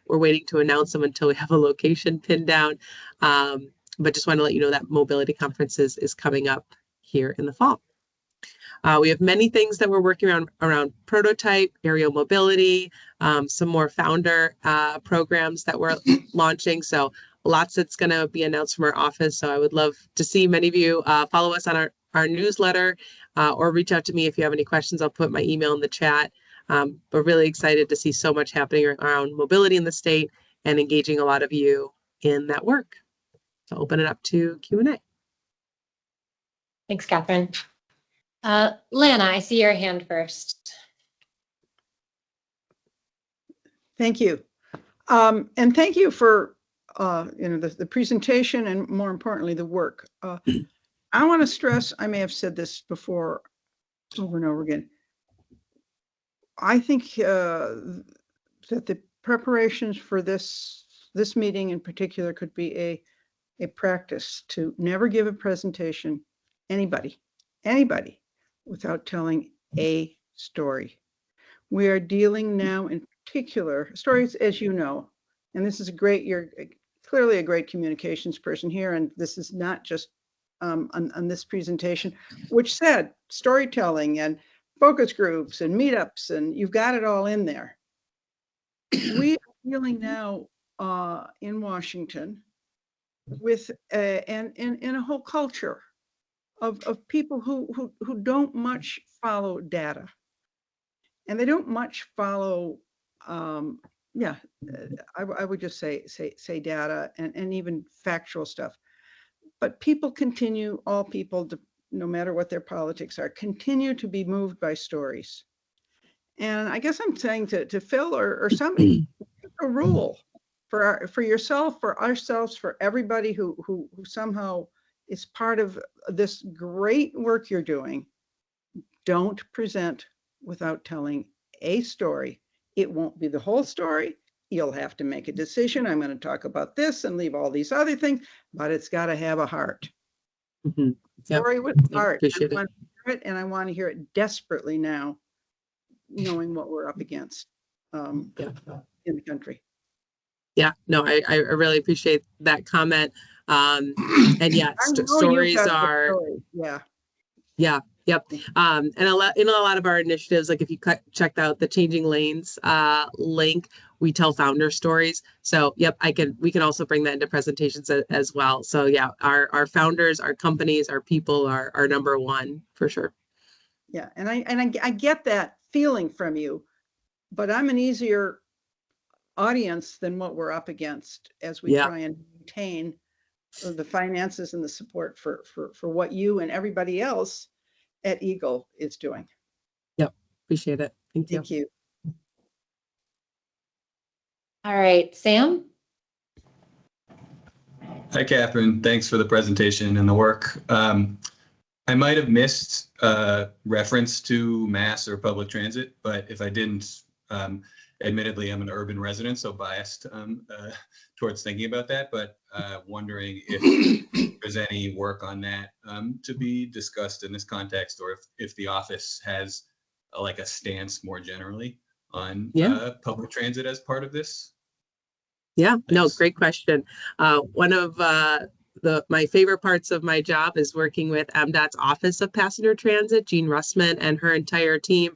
we're waiting to announce them until we have a location pinned down. But just want to let you know that mobility conference is coming up here in the fall. We have many things that we're working around prototype, aerial mobility, some more founder programs that we're launching. So lots that's going to be announced from our office. So I would love to see many of you follow us on our newsletter or reach out to me if you have any questions. I'll put my email in the chat. But really excited to see so much happening around mobility in the state and engaging a lot of you in that work. So open it up to Q&A. Thanks, Catherine. Lana, I see your hand first. Thank you. And thank you for the presentation and more importantly, the work. I want to stress, I may have said this before over and over again. I think that the preparations for this meeting in particular could be a practice to never give a presentation, anybody, without telling a story. We are dealing now in particular stories, as you know, and this is you're clearly a great communications person here, and this is not just on this presentation, which said storytelling and focus groups and meetups, and you've got it all in there. We are dealing now in Washington with and in a whole culture of people who don't much follow data, and they don't much follow I would just say data and even factual stuff. But people continue, all people, no matter what their politics are, continue to be moved by stories. And I guess I'm saying to Phil or somebody, a rule for yourself, for ourselves, for everybody who somehow is part of this great work you're doing. Don't present without telling a story. It won't be the whole story. You'll have to make a decision. I'm going to talk about this and leave all these other things, but it's got to have a heart. Mm-hmm. Story with heart. I Appreciate want to hear it, and I want to hear it desperately now, knowing what we're up against in the country. Yeah, no, I really appreciate that comment. And yeah, I know you've stories got the are, story. Yeah. yeah, yep. And in a lot of our initiatives, like if you checked out the Changing Lanes link, we tell founder stories. So yep, we can also bring that into presentations as well. So yeah, our founders, our companies, our people are number one for sure. Yeah, and I get that feeling from you, but I'm an easier audience than what we're up against as we Yeah. try and maintain the finances and the support for what you and everybody else at Eagle is doing. Yep, appreciate it. Thank you. Thank you. All right, Sam? Hi, Catherine. Thanks for the presentation and the work. I might have missed reference to mass or public transit, but if I didn't, admittedly, I'm an urban resident, so biased towards thinking about that, but wondering if there's any work on that to be discussed in this context, or if the office has like a stance more generally on public transit as part of this. Yeah, no, Thanks. great question. One of my favorite parts of my job is working with MDOT's Office of Passenger Transit, Jean Russman and her entire team.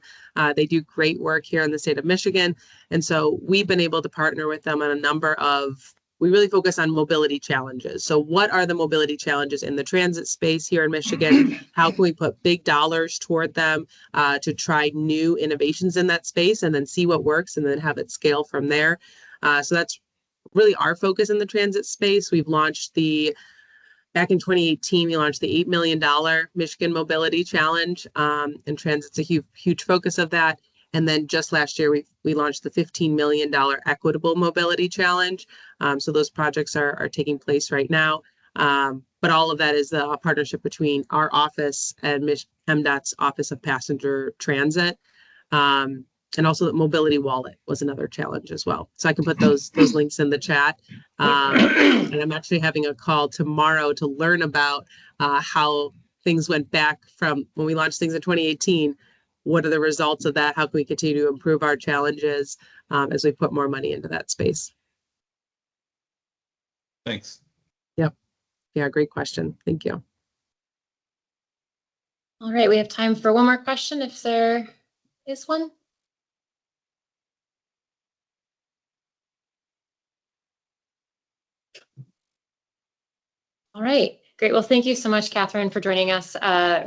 They do great work here in the state of Michigan. And so we've been able to partner with them on a number of, we really focus on mobility challenges. So what are the mobility challenges in the transit space here in Michigan? How can we put big dollars toward them to try new innovations in that space and then see what works and then have it scale from there? So that's really our focus in the transit space. We've launched back in 2018, we launched the $8 million Michigan Mobility Challenge, and transit's a huge focus of that. And then just last year, we launched the $15 million Equitable Mobility Challenge. So those projects are taking place right now. But all of that is a partnership between our office and MDOT's Office of Passenger Transit. And also the mobility wallet was another challenge as well. So I can put those links in the chat. And I'm actually having a call tomorrow to learn about how things went back from when we launched things in 2018. What are the results of that? How can we continue to improve our challenges as we put more money into that space? Thanks. Yep. Yeah, great question. Thank you. All right, we have time for one more question if there is one. All right, great. Well, thank you so much, Catherine, for joining us.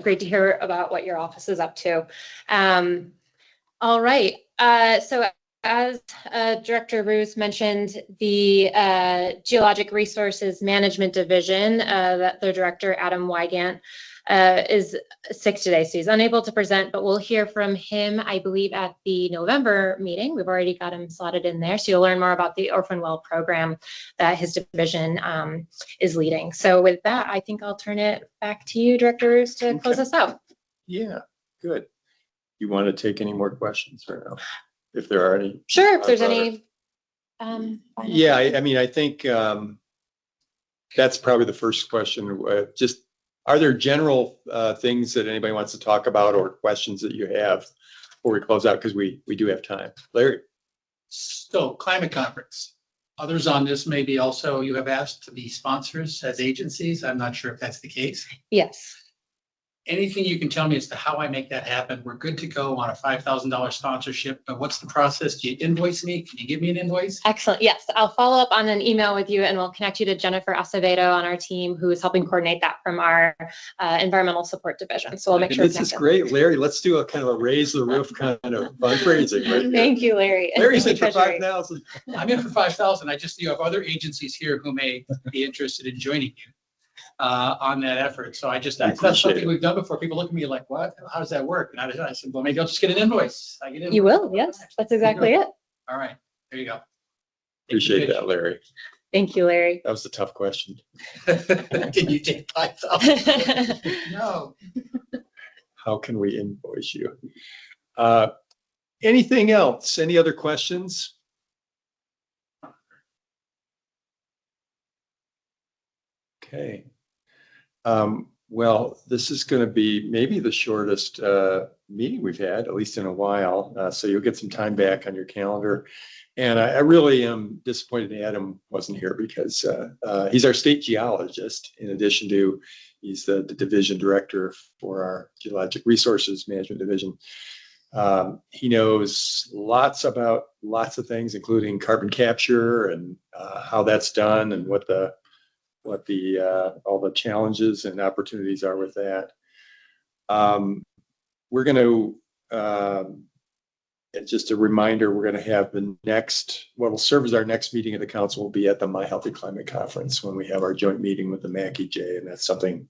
Great to hear about what your office is up to. All right, so as Director Roos mentioned, the Geologic Resources Management Division, that their director, Adam Wygant, is sick today, so he's unable to present, but we'll hear from him, I believe, at the November meeting. We've already got him slotted in there, so you'll learn more about the Orphan Well program that his division is leading. So with that, I think I'll turn it back to you, Director Roos, to close us out. Yeah, good. You want to take any more questions or no? If there are any. Sure, if there's any. Yeah, I mean, I think that's probably the first question. Just, are there general things that anybody wants to talk about or questions that you have before we close out? Because we do have time. Larry. So climate conference. Others on this maybe also you have asked to be sponsors as agencies. I'm not sure if that's the case. Yes. Anything you can tell me as to how I make that happen? We're good to go on a $5,000 sponsorship, but what's the process? Do you invoice me? Can you give me an invoice? Excellent. Yes, I'll follow up on an email with you and we'll connect you to Jennifer Acevedo on our team who is helping coordinate that from our environmental support division. So we'll make sure. This is great, Larry. Let's do a kind of a raise the roof kind of fundraising right here. Thank you, Larry. Larry's in for 5,000. I'm in for 5,000. I just, you have other agencies here who may be interested in joining you on that effort. So that's something we've done before. People look at me like, what? How does that work? And I said, well, maybe I'll just get an invoice. You will, yes. That's exactly it. All right, there you go. Appreciate that, Larry. Thank you, Larry. That was a tough question. Can you take 5,000? No. How can we invoice you? Anything else? Any other questions? Okay. Well, this is going to be maybe the shortest meeting we've had, at least in a while. So you'll get some time back on your calendar. And I really am disappointed Adam wasn't here because he's our state geologist. In addition to, he's the division director for our Geologic Resources Management Division. He knows lots about lots of things, including carbon capture and how that's done and what the all the challenges and opportunities are with that. We're going to, just a reminder, we're going to have the next, what will serve as our next meeting of the council will be at the My Healthy Climate Conference when we have our joint meeting with the MACEJ, and that's something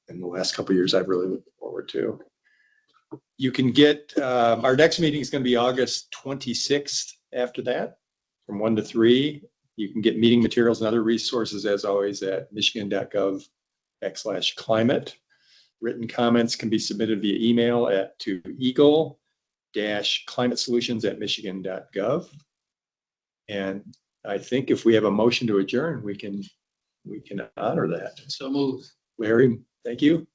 in the last couple of years I've really looked forward to. You can get, our next meeting is going to be August 26th after that, from 1 to 3. You can get meeting materials and other resources, as always, at michigan.gov/climate. Written comments can be submitted via email to eagle-climatesolutions@michigan.gov. And I think if we have a motion to adjourn, we can honor that. So moved. Larry, thank you.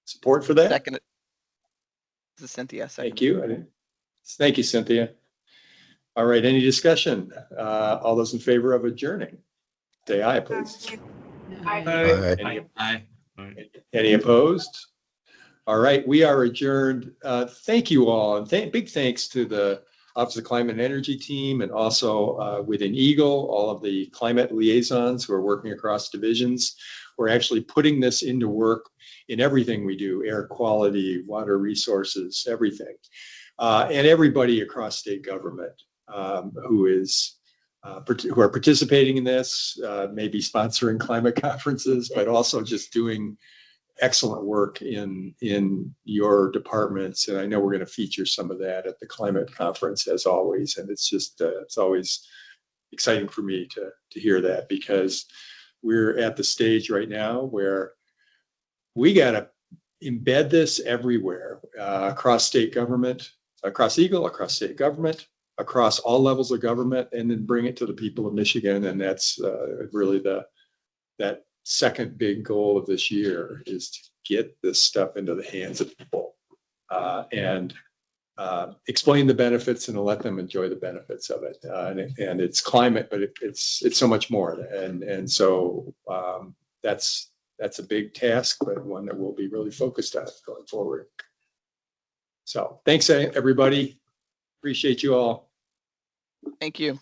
Support for that? Second. This is Cynthia. Second. Thank you. Thank you, Cynthia. All right, any discussion? All those in favor of adjourning, say aye, please. Aye. Aye. Any opposed? All right, we are adjourned. Thank you all, and big thanks to the Office of Climate and Energy team, and also within Eagle, all of the climate liaisons who are working across divisions. We're actually putting this into work in everything we do: air quality, water resources, everything. And everybody across state government who are participating in this, maybe sponsoring climate conferences, but also just doing excellent work in your departments. And I know we're going to feature some of that at the climate conference, as always. And it's just, it's always exciting for me to hear that, because we're at the stage right now where we got to embed this everywhere, across state government, across Eagle, across state government, across all levels of government, and then bring it to the people of Michigan. And that's really that second big goal of this year, is to get this stuff into the hands of people and explain the benefits and to let them enjoy the benefits of it. And it's climate, but it's so much more. And so that's a big task, but one that we'll be really focused on going forward. So thanks, everybody. Appreciate you all. Thank you.